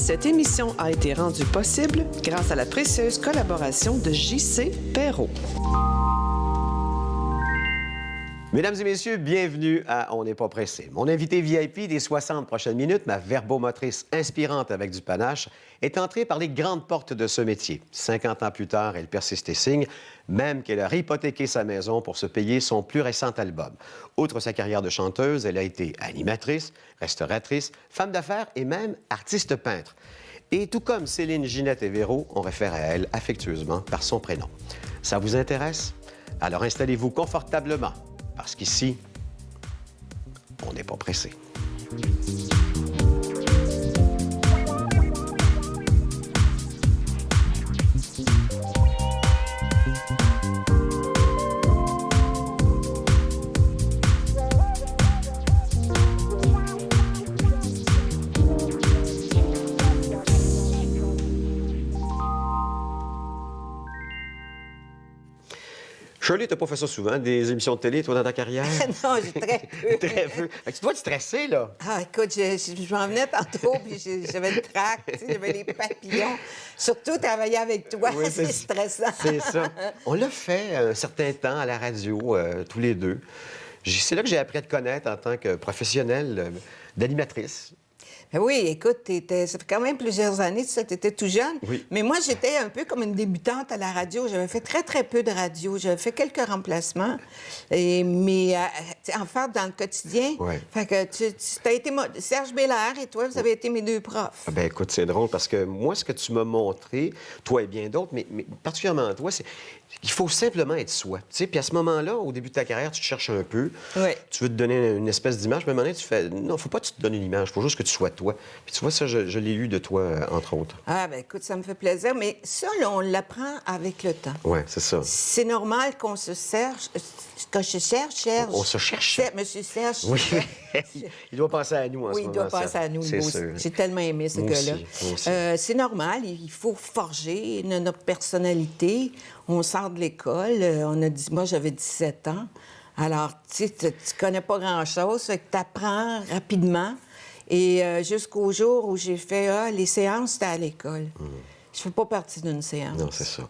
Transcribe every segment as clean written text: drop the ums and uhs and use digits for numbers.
Cette émission a été rendue possible grâce à la précieuse collaboration de J.C. Perrault. Mesdames et messieurs, bienvenue à On n'est pas pressé. Mon invité VIP des 60 prochaines minutes, ma verbomotrice inspirante avec du panache, est entrée par les grandes portes de ce métier. 50 ans plus tard, elle persiste et signe, même qu'elle a hypothéqué sa maison pour se payer son plus récent album. Outre sa carrière de chanteuse, elle a été animatrice, restauratrice, femme d'affaires et même artiste peintre. Et tout comme Céline, Ginette et Véro, on réfère à elle affectueusement par son prénom. Ça vous intéresse? Alors installez-vous confortablement. Parce qu'ici, on n'est pas pressé. Shirley, t'as pas fait ça souvent, des émissions de télé, toi, dans ta carrière? Non, j'ai très peu. Très peu. Fait que tu dois être stressé, là. Ah, écoute, je m'en venais tantôt, puis j'avais le trac, tu sais, j'avais les papillons. Surtout, travailler avec toi, Oui, c'est stressant. C'est ça. On l'a fait un certain temps à la radio, tous les deux. C'est là que j'ai appris à te connaître en tant que professionnelle d'animatrice. Ben oui, écoute, ça fait quand même plusieurs années, tu étais tout jeune. Oui. Mais moi, j'étais un peu comme une débutante à la radio. J'avais fait très, très peu de radio. J'avais fait quelques remplacements. Mais en faire dans le quotidien. Ouais. Fait que tu as été... Serge Bélair et toi, vous avez été mes deux profs. Ah ben écoute, c'est drôle parce que moi, ce que tu m'as montré, toi et bien d'autres, mais particulièrement toi, c'est qu'il faut simplement être soi. Tu sais, puis à ce moment-là, au début de ta carrière, tu te cherches un peu. Oui. Tu veux te donner une espèce d'image, mais à un moment donné, tu fais non, faut pas que tu te donnes une image, il faut juste que tu sois toi. Puis tu vois, ça, je l'ai lu de toi, entre autres. Ah, ben écoute, ça me fait plaisir. Mais ça, là, on l'apprend avec le temps. Oui, c'est ça. C'est normal qu'on se cherche. Quand je cherche. On se cherche. Monsieur Serge. Oui. Il doit penser à nous en ce Oui, moment. il doit penser à nous. C'est sûr. J'ai tellement aimé ce Moi gars-là. aussi, moi aussi. C'est normal. Il faut forger notre personnalité. On sort de l'école. Moi, j'avais 17 ans. Alors, tu sais, tu connais pas grand-chose. Fait que tu apprends rapidement. Et jusqu'au jour où j'ai fait les séances, c'était à l'école. Je fais pas partie d'une séance. Non, c'est ça.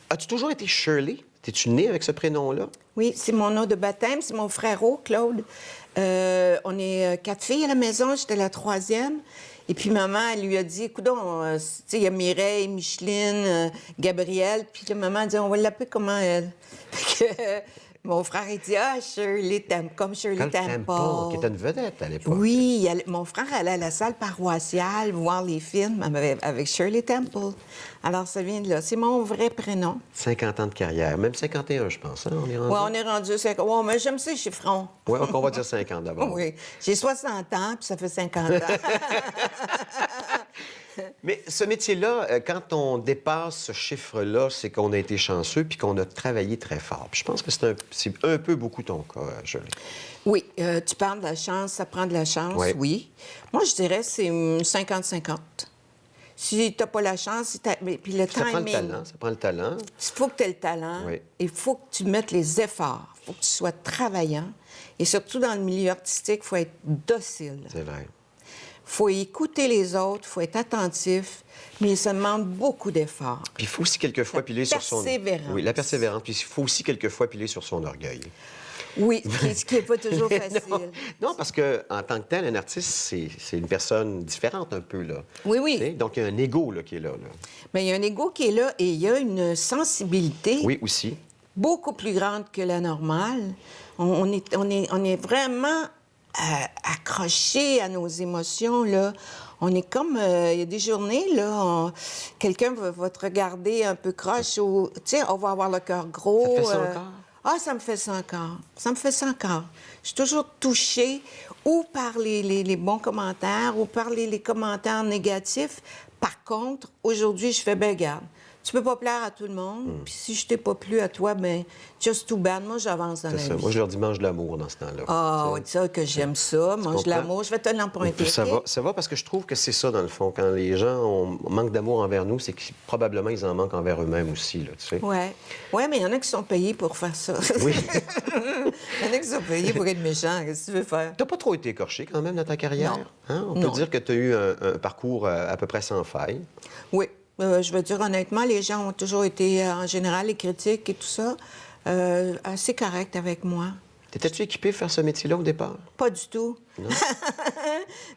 As-tu toujours été Shirley? T'es-tu née avec ce prénom-là? Oui, c'est mon nom de baptême, c'est mon frérot, Claude. On est 4 filles à la maison, j'étais la 3e. Et puis maman, elle lui a dit, écoute, tu sais, il y a Mireille, Micheline, Gabrielle. Puis la maman a dit, on va l'appeler comment elle? Fait que, mon frère, il dit, Shirley Temple, comme Shirley Temple. Qui était une vedette à l'époque. Oui, mon frère allait à la salle paroissiale voir les films avec Shirley Temple. Alors, ça vient de là. C'est mon vrai prénom. 50 ans de carrière, même 51, je pense. Hein? On est rendu... Oui, on est rendu 50. Oui, mais j'aime ces chiffrons. Oui, on va dire 50 d'abord. Oui. J'ai 60 ans, puis ça fait 50 ans. Mais ce métier-là, quand on dépasse ce chiffre-là, c'est qu'on a été chanceux puis qu'on a travaillé très fort. Puis je pense que c'est un peu beaucoup ton cas, Shirley. Oui, tu parles de la chance, ça prend de la chance, oui. Moi, je dirais que c'est 50-50. Si tu n'as pas la chance, puis le Ça prend le timing... talent, ça prend le talent. Il faut que tu aies le talent. Oui. Il faut que tu mettes les efforts. Il faut que tu sois travaillant. Et surtout, dans le milieu artistique, il faut être docile. C'est vrai. Il faut écouter les autres, il faut être attentif, mais ça demande beaucoup d'efforts. Puis il faut aussi quelquefois piler sur son... Persévérance. Oui, la persévérance. Puis il faut aussi quelquefois piler sur son orgueil. Oui, ce qui n'est pas toujours facile. Non, parce qu'en tant que tel, un artiste, c'est une personne différente un peu, là. Oui, oui. Tu sais? Donc, il y a un ego là, qui est là. Mais il y a un ego qui est là et il y a une sensibilité Oui, aussi. beaucoup plus grande que la normale. On est vraiment accroché à nos émotions, là. On est comme... Il y a des journées, là, quelqu'un va te regarder un peu croche ou... Tu sais, on va avoir le cœur gros. Ça te fait ça encore? Ah, ça me fait ça encore. Ça me fait ça encore. Je suis toujours touchée ou par les bons commentaires ou par les commentaires négatifs. Par contre, aujourd'hui, je fais, ben garde, tu peux pas plaire à tout le monde. Puis si je t'ai pas plu à toi, ben just too bad. Moi, j'avance dans la C'est ça. vie. Moi, je leur dis mange de l'amour dans ce temps-là. Ah, oui, ça que j'aime ça. Mange de comprends? l'amour. Je vais te l'emprunter. Ça OK? va parce que je trouve que c'est ça, dans le fond. Quand les gens manquent d'amour envers nous, c'est que probablement ils en manquent envers eux-mêmes aussi, là, tu sais. Ouais. Ouais, mais il y en a qui sont payés pour faire ça. Oui. Il y en a qui sont payés pour être méchants. Qu'est-ce que tu veux faire? T'as pas trop été écorché quand même dans ta carrière? Non. Hein? On Non. peut dire que tu as eu un parcours à peu près sans faille. Oui. Je veux dire, honnêtement, les gens ont toujours été, en général, les critiques et tout ça, assez corrects avec moi. T'étais-tu équipé pour faire ce métier-là au départ? Pas du tout. Non?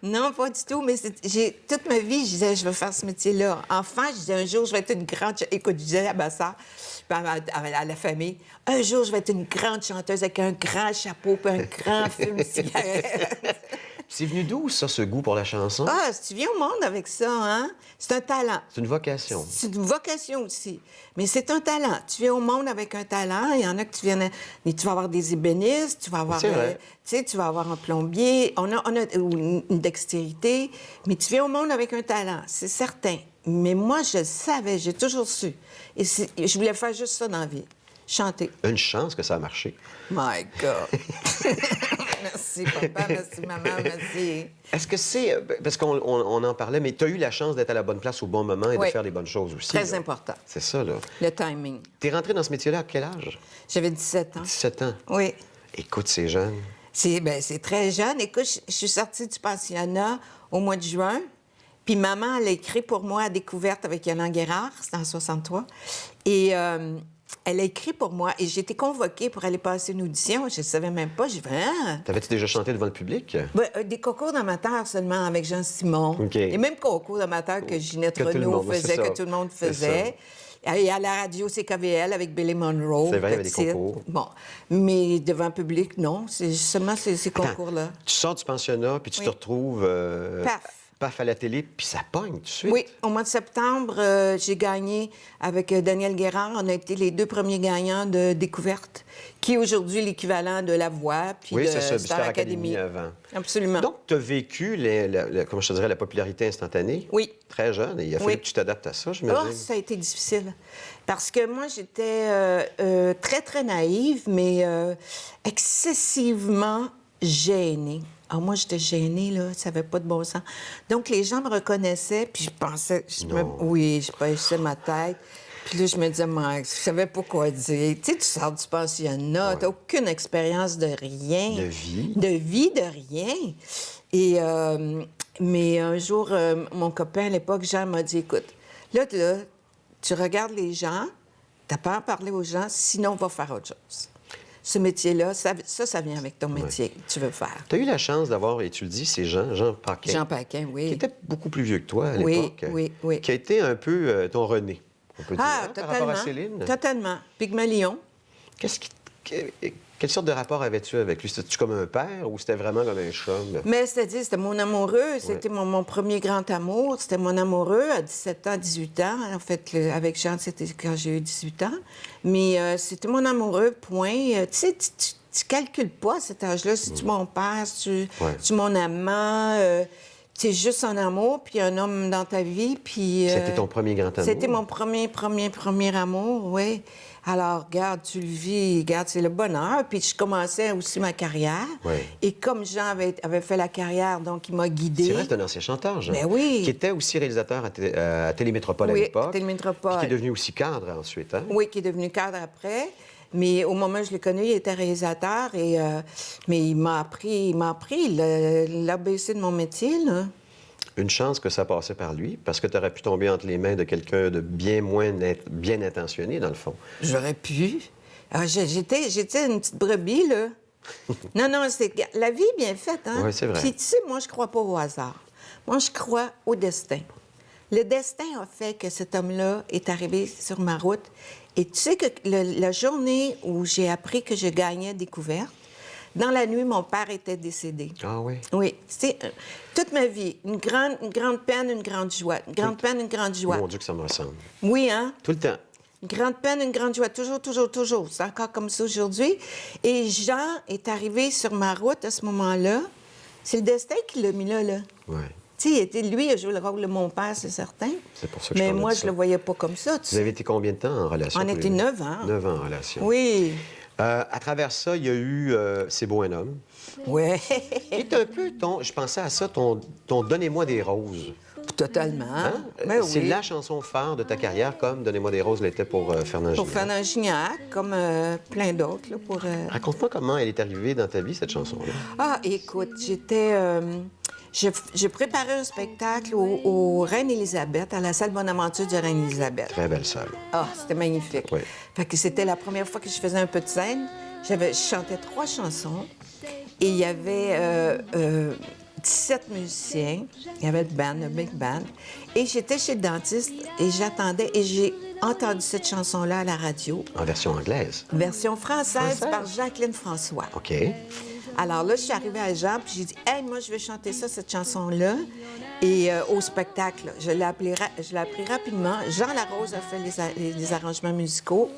Non, pas du tout. Mais toute ma vie, je disais, je vais faire ce métier-là. Enfant, je disais, un jour, je vais être une grande... Écoute, je disais à ma soeur, à la famille, un jour, je vais être une grande chanteuse avec un grand chapeau puis un grand film de cigarette. C'est venu d'où, ça, ce goût pour la chanson? Ah, si tu viens au monde avec ça, hein? C'est un talent. C'est une vocation. C'est une vocation aussi. Mais c'est un talent. Tu viens au monde avec un talent. Il y en a que tu viens... Tu vas avoir des ébénistes, tu vas avoir... C'est vrai. tu sais, tu vas avoir un plombier, on a une dextérité. Mais tu viens au monde avec un talent, c'est certain. Mais moi, je le savais, j'ai toujours su. Et je voulais faire juste ça dans la vie. Chanter. Une chance que ça a marché. My God! Merci, papa, merci, maman, merci. Est-ce que c'est... Parce qu'on en parlait, mais tu as eu la chance d'être à la bonne place au bon moment et Oui. de faire les bonnes choses aussi. Très là. important. C'est ça, là. Le timing. T'es rentré dans ce métier-là à quel âge? J'avais 17 ans. 17 ans. Oui. Écoute, c'est jeune. C'est très jeune. Écoute, je suis sortie du pensionnat au mois de juin. Puis maman, elle a écrit pour moi à Découverte avec Yolande Guérard, c'était en 63. Et elle a écrit pour moi. Et j'ai été convoquée pour aller passer une audition. Je ne savais même pas. J'ai fait, ah! T'avais-tu déjà chanté devant le public? Des concours d'amateurs seulement avec Jean Simon. OK. Les mêmes concours d'amateurs que Ginette Que tout le Renaud monde, faisait, c'est ça. que tout le monde C'est faisait. Et à la radio CKVL avec Billy Monroe. C'est vrai, il y avait des petite. concours. Bon. Mais devant le public, non. C'est seulement ces Attends, concours-là. Tu sors du pensionnat, puis tu Oui. te retrouves... paf à la télé, puis ça pogne tout de suite. Oui, au mois de septembre, j'ai gagné avec Daniel Guérard. On a été les 2 premiers gagnants de Découverte, qui est aujourd'hui l'équivalent de La Voix puis Oui, de c'est ça, Star Academy. avant. Absolument. Donc, tu as vécu, comment je te dirais, la popularité instantanée. Oui. Très jeune, et il a fallu Oui. que tu t'adaptes à ça, Oh, j'imagine. ça a été difficile. Parce que moi, j'étais très, très naïve, mais excessivement gênée. Ah, moi, j'étais gênée, là. Ça n'avait pas de bon sens. Donc, les gens me reconnaissaient, puis je pensais... Oui, je baissais ma tête. Puis là, je me disais, Mike, je savais pas quoi dire. Tu sais, tu sors du pensionnat, t'as aucune expérience de rien. De vie. De vie, de rien. Et... mais un jour, mon copain, à l'époque, Jean, m'a dit, écoute, là, tu regardes les gens, t'as pas à parler aux gens, sinon, on va faire autre chose. Ce métier-là, ça vient avec ton métier que tu veux faire. Tu as eu la chance d'avoir, et tu le dis, c'est Jean Paquin. Jean Paquin, oui. Qui était beaucoup plus vieux que toi à Oui, l'époque. oui. Qui a été un peu ton René, on peut dire, Ah, hein, par totalement. rapport à Céline. Totalement. Pygmalion. Quelle sorte de rapport avais-tu avec lui? C'était-tu comme un père ou c'était vraiment comme un chum? Mais c'est-à-dire, c'était mon amoureux. C'était mon premier grand amour. C'était mon amoureux à 17 ans, 18 ans. En fait, avec Jean, c'était quand j'ai eu 18 ans. Mais c'était mon amoureux, point. Tu sais, tu calcules pas à cet âge-là si tu mon père, si tu mon amant. C'est juste un amour, puis un homme dans ta vie, puis... C'était ton premier grand amour? C'était mon premier amour, oui. Alors, regarde, tu le vis, regarde, c'est le bonheur. Puis je commençais aussi ma carrière. Oui. Et comme Jean avait fait la carrière, donc il m'a guidée. C'est vrai, c'est un ancien chanteur, Jean. Ben oui. Qui était aussi réalisateur à Télémétropole à Oui, l'époque. Télémétropole. Puis qui est devenu aussi cadre ensuite, hein? Oui, qui est devenu cadre après. Mais au moment où je l'ai connu, il était réalisateur. Mais il m'a appris l'ABC de mon métier, là. Une chance que ça passait par lui, parce que tu aurais pu tomber entre les mains de quelqu'un de bien moins bien intentionné, dans le fond. J'aurais pu. Ah, j'étais une petite brebis, là. Non, c'est... La vie est bien faite, hein? Oui, c'est vrai. Puis, tu sais, moi, je crois pas au hasard. Moi, je crois au destin. Le destin a fait que cet homme-là est arrivé sur ma route. Et tu sais que la journée où j'ai appris que je gagnais Découverte, dans la nuit, mon père était décédé. Ah oui? Oui. C'est toute ma vie, une grande peine, une grande joie. Une grande peine, une grande joie. Mon Dieu que ça me ressemble. Oui, hein? Tout le temps. Une grande peine, une grande joie. Toujours, toujours, toujours. C'est encore comme ça aujourd'hui. Et Jean est arrivé sur ma route à ce moment-là. C'est le destin qui l'a mis là, là. Oui. Tu Tu sais, lui, il a joué le rôle de mon père, c'est certain. C'est pour ça que je Mais parlais moi, de je ça. le voyais pas comme ça. Vous avez été combien de temps en relation? On tous les était deux? 9 ans. 9 ans en relation. Oui. À travers ça, il y a eu C'est beau un homme. Oui. Qui est un peu je pensais à ça, ton Donnez-moi des roses. Totalement. Hein? Ben C'est oui. la chanson phare de ta carrière, comme Donnez-moi des roses l'était pour Fernand Pour Gignac. Fernand Gignac, comme plein d'autres. Là, pour, Raconte-moi comment elle est arrivée dans ta vie, cette chanson-là. Ah, écoute, j'étais... je préparais un spectacle au Reine-Élisabeth, à la salle Bonaventure de Reine-Élisabeth. Très belle salle. Ah, c'était magnifique. Oui. Fait que c'était la première fois que je faisais un peu de scène. Je chantais 3 chansons et il y avait 17 musiciens. Il y avait le band, le big band. Et j'étais chez le dentiste et j'attendais et j'ai entendu cette chanson-là à la radio, En version anglaise. version française Française? par Jacqueline François. OK. Alors là, je suis arrivée à Jean, puis j'ai dit, hey, moi, je vais chanter ça, cette chanson-là. Et au spectacle, là, je l'ai appris rapidement. Jean Larose a fait les arrangements musicaux.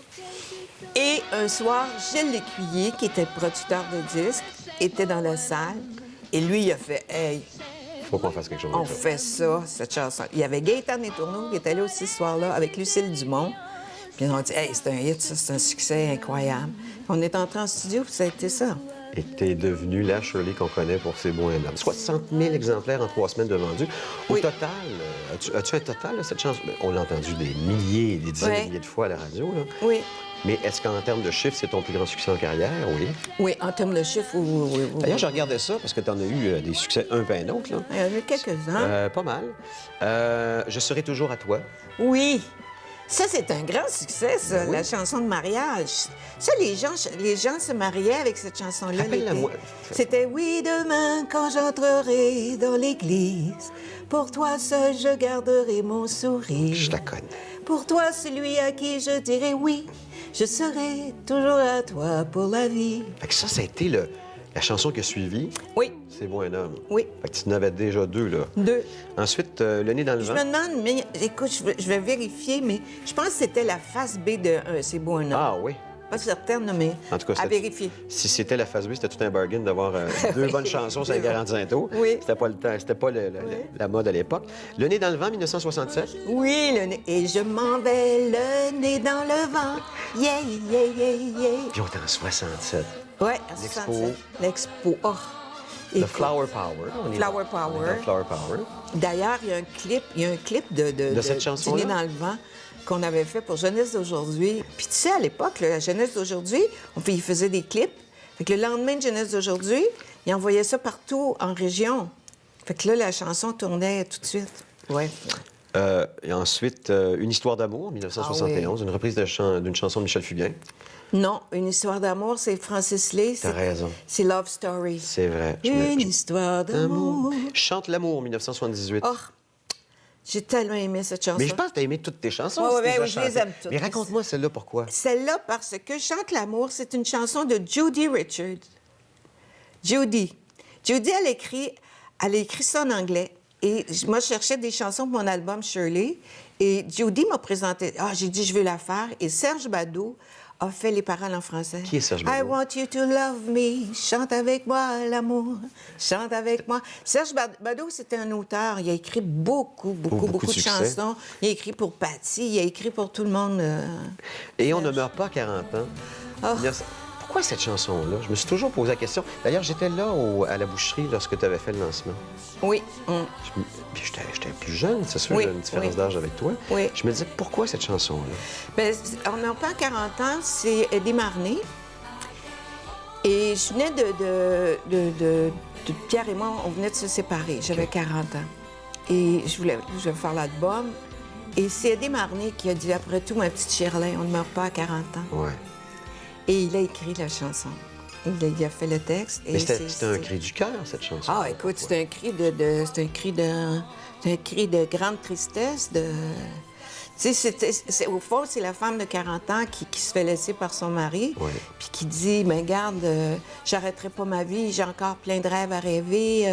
Et un soir, Gilles Lécuyer, qui était producteur de disques, était dans la salle. Et lui, il a fait, hey, Faut qu'on fasse quelque chose on avec ça. fait ça, cette chanson. Il y avait Gaëtan Letourneau qui était là aussi ce soir-là avec Lucille Dumont. Puis ils ont dit, hey, c'est un hit, ça, c'est un succès incroyable. Puis on est entré en studio, puis ça a été ça. Et t'es devenue la Shirley qu'on connaît pour C'est beau un homme. 60 000 exemplaires en 3 semaines de vendus. Au Oui. total, as-tu un total, là, cette chanson? On l'a entendu des milliers, des dizaines de Oui. milliers de fois à la radio, là. Oui. Mais est-ce qu'en termes de chiffres, c'est ton plus grand succès en carrière? Oui. Oui, en termes de chiffres, oui. D'ailleurs, je regardais ça parce que tu en as eu des succès un peu un autre. Là. Il y en a eu quelques-uns. Pas mal. Je serai toujours à toi. Oui. Ça, c'est un grand succès, ça, Oui. la chanson de mariage. Ça, les gens se mariaient avec cette chanson-là. Rappelle-la-moi. l'été. C'était « Oui, demain, quand j'entrerai dans l'église, pour toi seul, je garderai mon sourire. Je la connais. Pour toi, celui à qui je dirai oui, je serai toujours à toi pour la vie. » Fait que ça a été la chanson qui a suivi. Oui, C'est beau un homme. oui. Fait que tu en avais déjà 2, là. 2. Ensuite, Le nez dans le Je vent. me demande, mais écoute, je vais vérifier, mais je pense que c'était la face B de C'est beau un homme. Ah oui. Pas certaine, mais En tout cas, à c'était- vérifier. Si c'était la phase B, c'était tout un bargain d'avoir 2 bonnes chansons sur les 45 tours. Oui. C'était pas le temps, c'était pas la mode à l'époque. Le nez dans le vent, 1967. Oui, le nez. Et je m'en vais le nez dans le vent. Yeah, yeah, yeah, yeah. Puis on était en 67. Ouais, à L'Expo. 67. L'Expo. Oh. Le Écoute, Flower Power. On est Flower dans- Power. on est dans Flower Power. D'ailleurs, il y a un clip de cette chanson-là? du nez dans le vent qu'on avait fait pour Jeunesse d'aujourd'hui. Puis tu sais, à l'époque, là, la Jeunesse d'aujourd'hui, il faisait des clips. Fait que le lendemain de Jeunesse d'aujourd'hui, il envoyait ça partout en région. Fait que là, la chanson tournait tout de suite. Ouais. Et ensuite, Une histoire d'amour, 1971, une reprise d'une chanson de Michel Fugain. Non, Une histoire d'amour, c'est Francis Lee. T'as raison. C'est Love Story. C'est vrai. Une histoire d'amour. Chante l'amour, 1978. Oh, j'ai tellement aimé cette chanson. Mais je pense que t'as aimé toutes tes chansons. Ouais, si ouais, t'es oui, déjà je les chantées. aime toutes. Mais raconte-moi celle-là, pourquoi? Celle-là, parce que Chante l'amour, c'est une chanson de Judy Richards. Judy. Judy, elle a écrit ça en anglais. Et moi, je cherchais des chansons pour mon album Shirley. Et Judy m'a présenté. Ah, j'ai dit, je veux la faire. Et Serge Bado a fait les paroles en français. Qui est Serge I Bado? want you to love me. Chante avec moi l'amour. Chante avec moi. Serge Bado, c'était un auteur. Il a écrit beaucoup Beaucoup de de succès. chansons. Il a écrit pour Patti. Il a écrit pour tout le monde. Et on ne meurt pas à 40 ans. Oh. 1900. Pourquoi cette chanson-là? Je me suis toujours posé la question. D'ailleurs, j'étais là à la boucherie lorsque tu avais fait le lancement. Oui. Puis j'étais plus jeune, c'est sûr, Oui, j'ai une différence oui. d'âge avec toi. Oui. Je me disais, pourquoi cette chanson-là? Bien, on n'a pas 40 ans, c'est Eddie Marnay. Et je venais de Pierre et moi, on venait de se séparer. J'avais 40 ans. Et je voulais faire l'album. Et c'est Eddie Marnay qui a dit, après tout, ma petite Shirley, on ne meurt pas à 40 ans. Ouais. Et il a écrit la chanson. Il a fait le texte. Et Mais c'était un cri du cœur, cette chanson. Ah, écoute, c'est un cri de grande tristesse. Tu sais, au fond, c'est la femme de 40 ans qui se fait laisser par son mari, Ouais. puis qui dit, mais garde, j'arrêterai pas ma vie, j'ai encore plein de rêves à rêver.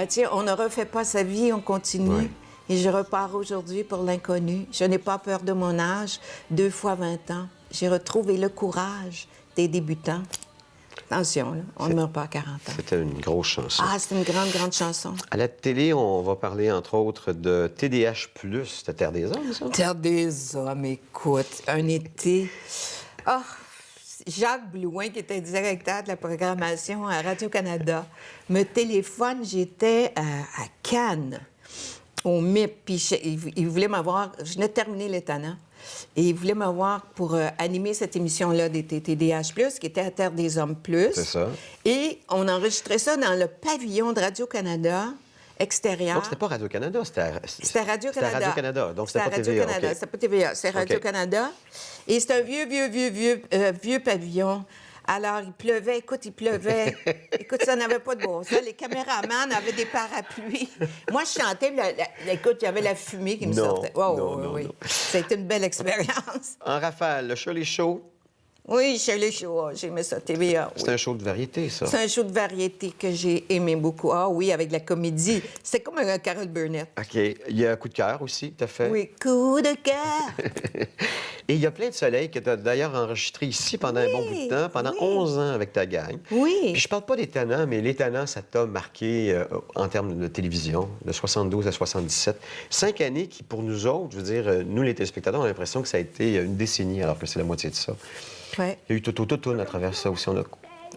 Tiens, on ne refait pas sa vie, on continue. Ouais. Et je repars aujourd'hui pour l'inconnu. Je n'ai pas peur de mon âge, 2 fois 20 ans. J'ai retrouvé le courage des débutants. Attention, là, on ne meurt pas à 40 ans. C'était une grosse chanson. Ah, c'est une grande, grande chanson. À la télé, on va parler, entre autres, de TDH+. C'était Terre des Hommes, ça? Terre des Hommes, écoute, un été... Ah, Jacques Blouin, qui était directeur de la programmation à Radio-Canada, me téléphone, j'étais à Cannes, au MIP, puis il voulait m'avoir... Je venais de terminer les Tannants. Et il voulait m'avoir pour animer cette émission-là des TDH+, qui était à Terre des Hommes+. C'est ça. Et on enregistrait ça dans le pavillon de Radio-Canada extérieur. Donc, c'était pas Radio-Canada, c'était C'était Radio-Canada. C'était Radio-Canada, donc c'était pas TVA. Radio-Canada, OK. c'était pas TVA, c'est Radio-Canada. Et c'était un vieux pavillon. Alors, il pleuvait, écoute, Écoute, ça n'avait pas de bon sens. Les caméramans avaient des parapluies. Moi, je chantais, écoute, j'avais la fumée qui me sortait. Non. Ça a été une belle expérience. En rafale, le Shirley Show, Oui, Shirley Show, j'aimais ça, TVA. c'est un show de variété, ça. C'est un show de variété que j'ai aimé beaucoup. Ah oui, avec la comédie. C'était comme un Carole Burnett. OK. Il y a Coup de cœur aussi, tu as fait. Oui, coup de cœur. Et il y a Plein de soleil que tu as d'ailleurs enregistré ici pendant un bon bout de temps, pendant 11 ans avec ta gang. Oui. Puis je parle pas des Tannants, mais les Tannants, ça t'a marqué en termes de télévision, de 72 à 77. 5 années qui, pour nous autres, je veux dire, nous, les téléspectateurs, on a l'impression que ça a été une décennie, alors que c'est la moitié de ça. Ouais. Il y a eu Toto à travers ça aussi.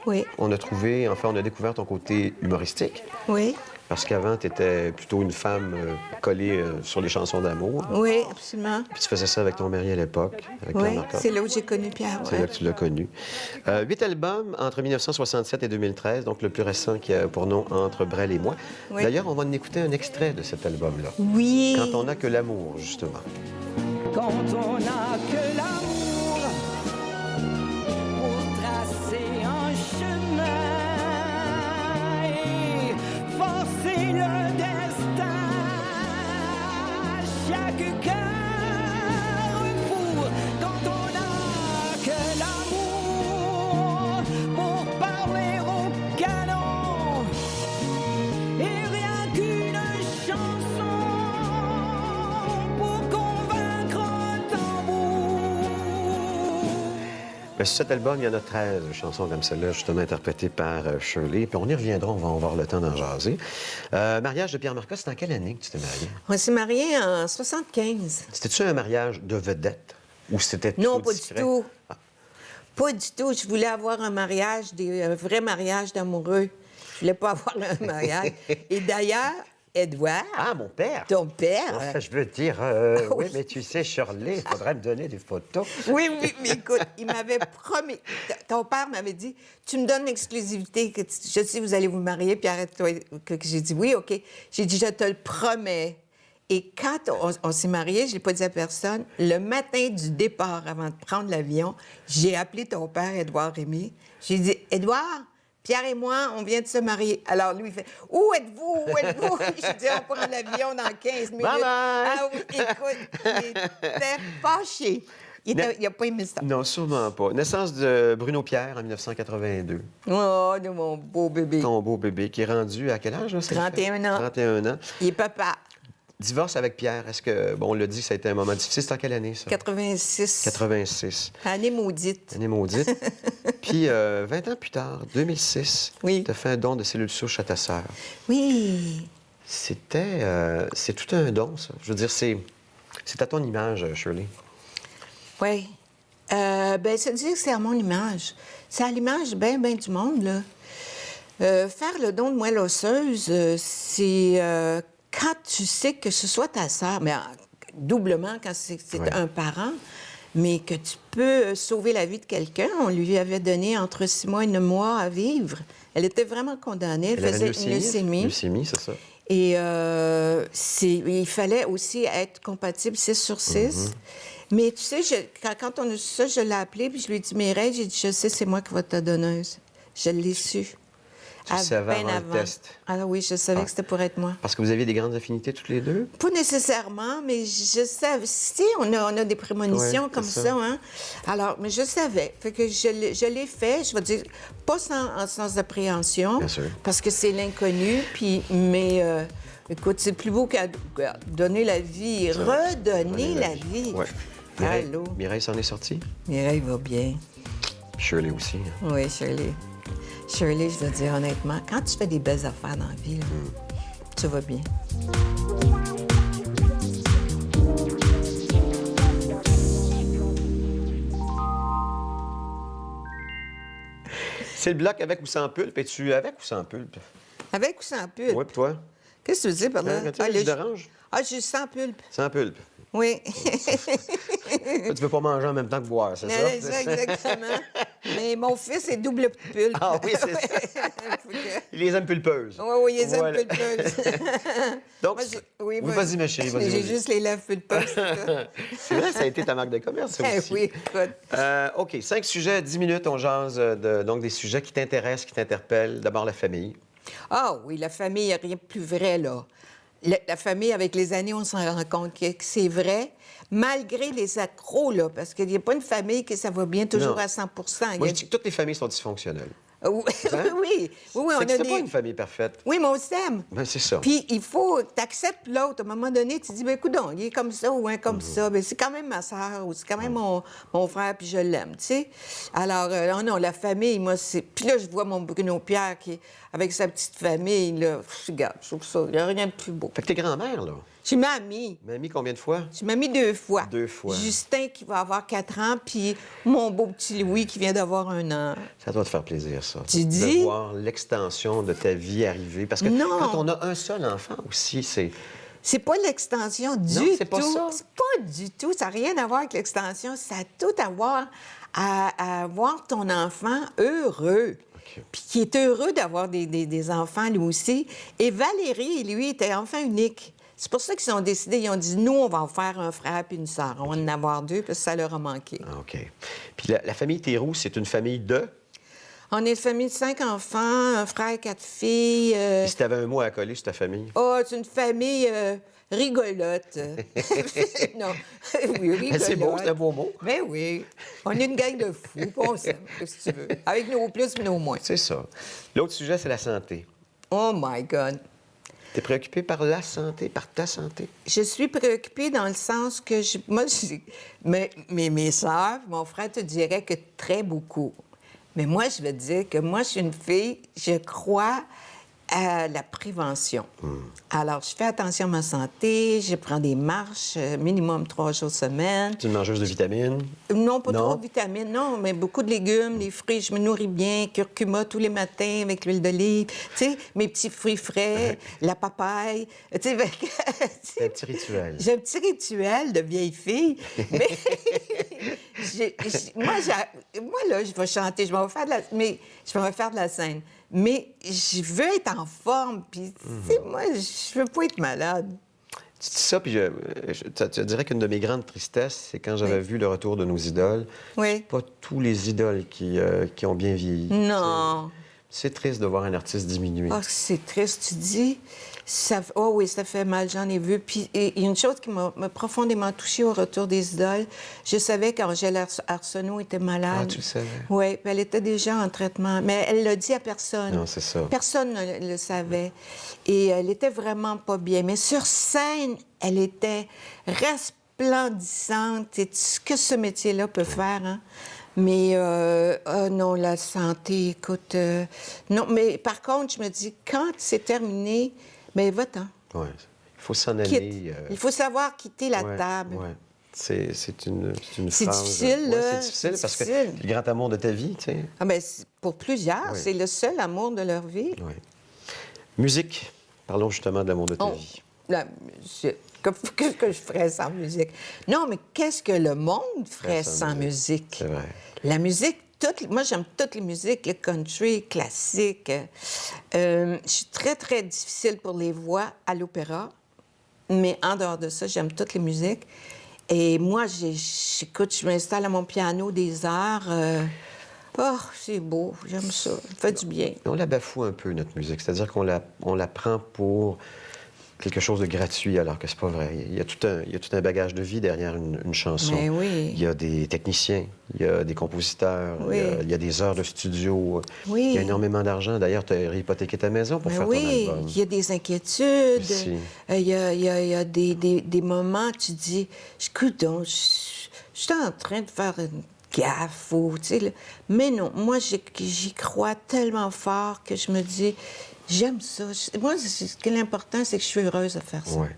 Oui. On a découvert ton côté humoristique. Oui. Parce qu'avant, tu étais plutôt une femme collée sur les chansons d'amour. Oui, absolument. Puis tu faisais ça avec ton mari à l'époque, avec Oui, Pierre Marcotte. c'est là où j'ai connu Pierre. C'est là que tu l'as connu. 8 albums entre 1967 et 2013, donc le plus récent qui a pour nom Entre Brel et moi. Oui. D'ailleurs, on va en écouter un extrait de cet album-là. Oui. Quand on n'a que l'amour, justement. Quand on n'a que l'amour pour tracer un chemin et forcer le destin, chaque cœur fou. Quand on n'a que l'amour pour parler au canon et rien qu'une chanson pour convaincre un tambour. Bien, sur cet album, il y en a 13 chansons comme celle-là, justement interprétées par Shirley. Puis on y reviendra, on va avoir le temps d'en jaser. Mariage de Pierre Marcotte, c'est en quelle année que tu t'es mariée? On s'est mariés en 75. C'était-tu un mariage de vedette? Ou c'était Non, plutôt pas discret? du tout. Ah. Pas du tout. Je voulais avoir un vrai mariage d'amoureux. Je voulais pas avoir un mariage. Et d'ailleurs, Édouard, Ah, mon père! ton père... Enfin, je veux dire, oui, mais tu sais, Shirley, il faudrait me donner des photos. Oui, mais écoute, il m'avait promis... Ton père m'avait dit, tu me donnes l'exclusivité, que je sais vous allez vous marier, puis arrête-toi. J'ai dit, oui, OK. J'ai dit, je te le promets. Et quand on s'est mariés, je ne l'ai pas dit à personne, le matin du départ, avant de prendre l'avion, j'ai appelé ton père, Édouard Rémy. J'ai dit, Édouard, Pierre et moi, on vient de se marier. Alors, lui, il fait, où êtes-vous? Où êtes-vous? J'ai dit, on prend l'avion dans 15 minutes. Bye-bye! Ah oui, écoute, il était fâché. Il n'a pas aimé ça. Non, sûrement pas. Naissance de Bruno Pierre en 1982. Oh, de mon beau bébé. Ton beau bébé qui est rendu à quel âge? Là, ça 31 fait? ans. 31 ans. Il est papa. Divorce avec Pierre, est-ce que, bon, on l'a dit, ça a été un moment difficile. C'est en quelle année, ça? 86. 86. Année maudite. Année maudite. Puis, 20 ans plus tard, 2006, Oui. tu as fait un don de cellules souches à ta sœur. Oui. C'est tout un don, ça. Je veux dire, c'est à ton image, Shirley. Oui. Bien, ça dit que c'est à mon image. C'est à l'image bien du monde, là. Faire le don de moelle osseuse, c'est quand tu sais que ce soit ta sœur, mais doublement quand c'est Ouais. un parent, mais que tu peux sauver la vie de quelqu'un. On lui avait donné entre 6 mois et 9 mois à vivre. Elle était vraiment condamnée. Elle faisait une leucémie. Leucémie, c'est ça. Et il fallait aussi être compatible 6 sur 6. Mais tu sais, quand on a su ça, je l'ai appelé, puis je lui ai dit, Mireille, j'ai dit, je sais, c'est moi qui vais être ta donneuse. Je l'ai su. Tu le savais bien avant le test. Ah oui, je savais que c'était pour être moi. Parce que vous aviez des grandes affinités toutes les deux? Pas nécessairement, mais je savais. Si, on a des prémonitions Ouais, comme c'est ça, hein? Alors, mais je savais. Fait que je l'ai fait, je vais dire, pas en sens d'appréhension. Bien sûr. Parce que c'est l'inconnu, mais écoute, c'est plus beau qu'à donner la vie, redonner la vie. Oui. Allô? Mireille s'en est sortie? Mireille va bien. Shirley aussi. Hein. Oui, Shirley. Shirley, je dois dire honnêtement, quand tu fais des belles affaires dans la vie, là, tu vas bien. C'est le bloc avec ou sans pulpe. Es-tu avec ou sans pulpe? Avec ou sans pulpe? Oui, puis toi? Qu'est-ce que tu veux dire par là? Quand tu as le jus d'orange? Ah, jus sans pulpe. Sans pulpe. Oui. Toi, tu veux pas manger en même temps que boire, c'est ça? C'est ça, exactement. Mais mon fils est double pulpe. Ah oui, c'est ça. Il les aime pulpeuses. Oui, oui, il les aime Voilà. pulpeuses. Donc, Moi, oui, vas-y, ma chérie, vas-y. J'ai vas-y. juste les lèvres pulpeuses. c'est tout. C'est vrai, ça a été ta marque de commerce, ça Eh aussi. oui, écoute. OK, 5 sujets, 10 minutes, on jase donc des sujets qui t'intéressent, qui t'interpellent. D'abord, la famille. Ah oui, la famille, il n'y a rien de plus vrai, là. La famille, avec les années, on s'en rend compte que c'est vrai, malgré les accros, là, parce qu'il n'y a pas une famille que ça va bien toujours Non. à 100 Moi, je dis que toutes les familles sont dysfonctionnelles. Oui, Hein? oui, oui, on C'est que a c'est des... pas une famille parfaite. Oui, mais on s'aime. Ben, c'est ça. Puis il faut que tu acceptes l'autre. À un moment donné, tu dis, ben écoute, il est comme ça ou un comme ça. Ben c'est quand même ma soeur ou c'est quand même mon frère, puis je l'aime, tu sais. Alors, non, la famille, moi, c'est... Puis là, je vois mon Bruno Pierre qui, avec sa petite famille, là, regarde, je trouve ça, il n'y a rien de plus beau. Fait que t'es grand-mère, là. J'ai mamie. Mamie, combien de fois? J'ai mamie 2 fois. 2 fois. Justin qui va avoir 4 ans, puis mon beau petit Louis qui vient d'avoir 1 an. Ça doit te faire plaisir, ça. Tu De dis? voir l'extension de ta vie arriver. Parce que Non. quand on a un seul enfant aussi, c'est... C'est pas l'extension du Non, c'est tout. pas ça. C'est pas du tout. Ça n'a rien à voir avec l'extension. Ça a tout à voir à voir ton enfant heureux. OK. Puis qui est heureux d'avoir des enfants, lui aussi. Et Valérie, lui, était enfant unique. C'est pour ça qu'ils ont décidé, ils ont dit, nous, on va en faire un frère puis une sœur. On va en avoir 2 parce que ça leur a manqué. Ah, OK. Puis la famille Théroux, c'est une famille de... On est une famille de 5 enfants, un frère, 4 filles. Puis si t'avais un mot à coller sur ta famille... Oh, c'est une famille rigolote. Non, oui, rigolote. C'est beau, c'est un beau mot. Ben oui. On est une gang de fous, puis on s'aime, qu'est-ce que tu veux. Avec nos plus et nos moins. C'est ça. L'autre sujet, c'est la santé. Oh my God. T'es préoccupée par la santé, par ta santé? Je suis préoccupée dans le sens que mes sœurs, mon frère te dirait que très beaucoup. Mais moi, je veux dire que moi, je suis une fille, je crois à la prévention. Alors, je fais attention à ma santé, je prends des marches, minimum 3 jours semaine. Tu es une mangeuse de vitamines? Non, pas Non? trop de vitamines, non, mais beaucoup de légumes, des fruits. Je me nourris bien, curcuma tous les matins avec l'huile d'olive. Tu sais, mes petits fruits frais, la papaye. Tu sais, C'est un petit rituel. j'ai un petit rituel de vieille fille, mais moi, là, je vais chanter, je vais me faire de la scène. Mais je veux être en forme, puis, tu sais, moi, je veux pas être malade. Tu dis ça, puis je dirais qu'une de mes grandes tristesses, c'est quand j'avais vu le retour de nos idoles. Oui. Pas tous les idoles qui ont bien vieilli. Non. C'est triste de voir un artiste diminuer. Ah, c'est triste, tu dis. Oh oui, ça fait mal, j'en ai vu. Puis il y a une chose qui m'a profondément touchée au retour des idoles. Je savais qu'Angèle Arsenault était malade. Ah, tu le savais? Oui, elle était déjà en traitement. Mais elle l'a dit à personne. Non, c'est ça. Personne ne le savait. Et elle était vraiment pas bien. Mais sur scène, elle était resplendissante. C'est ce que ce métier-là peut faire, hein? Mais non, la santé, écoute... non, mais par contre, je me dis, quand c'est terminé, bien, va-t'en. Oui. Il faut s'en Quitte. aller. Il faut savoir quitter la Ouais, table. ouais. C'est une C'est phrase... difficile, Ouais, là. c'est difficile C'est parce que difficile. c'est le grand amour de ta vie, tu sais. Ah, ben, pour plusieurs, Oui. c'est le seul amour de leur vie. Oui. Musique. Parlons justement de l'amour de ta Oh, vie. la musique. Qu'est-ce que je ferais sans musique? Non, mais qu'est-ce que le monde ferait sans musique? C'est vrai. La musique, moi, j'aime toutes les musiques, le country, classique. Je suis très, très difficile pour les voix à l'opéra, mais en dehors de ça, j'aime toutes les musiques. Et moi, j'écoute, je m'installe à mon piano des heures. Oh, c'est beau, j'aime ça. Ça fait du bien. On la bafoue un peu, notre musique. C'est-à-dire qu'on la prend pour quelque chose de gratuit, alors que c'est pas vrai. Il y a tout un bagage de vie derrière une chanson. Mais oui. Il y a des techniciens, il y a des compositeurs, Oui. il y a des heures de studio. Oui. Il y a énormément d'argent. D'ailleurs, tu as hypothéqué ta maison pour Mais faire oui, ton album. il y a des inquiétudes. Si. Il y a des moments, tu dis, écoute, donc, je suis en train de faire gaffe. Ou, tu sais, mais non, moi, j'y crois tellement fort que je me dis, j'aime ça. Moi, ce qui est l'important, c'est que je suis heureuse de faire ça. Ouais.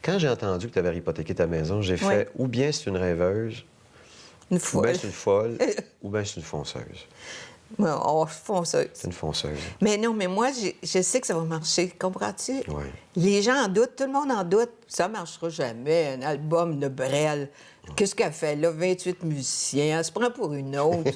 Quand j'ai entendu que tu avais hypothéqué ta maison, j'ai fait ou bien c'est une rêveuse, Une ou fois. bien c'est une folle, ou bien c'est une fonceuse. Oh, fonceuse. C'est une fonceuse. Mais non, mais moi, je sais que ça va marcher. Comprends-tu? Oui. Les gens en doutent, tout le monde en doute. Ça ne marchera jamais, un album de Brel. Qu'est-ce qu'elle fait là? 28 musiciens, elle se prend pour une autre.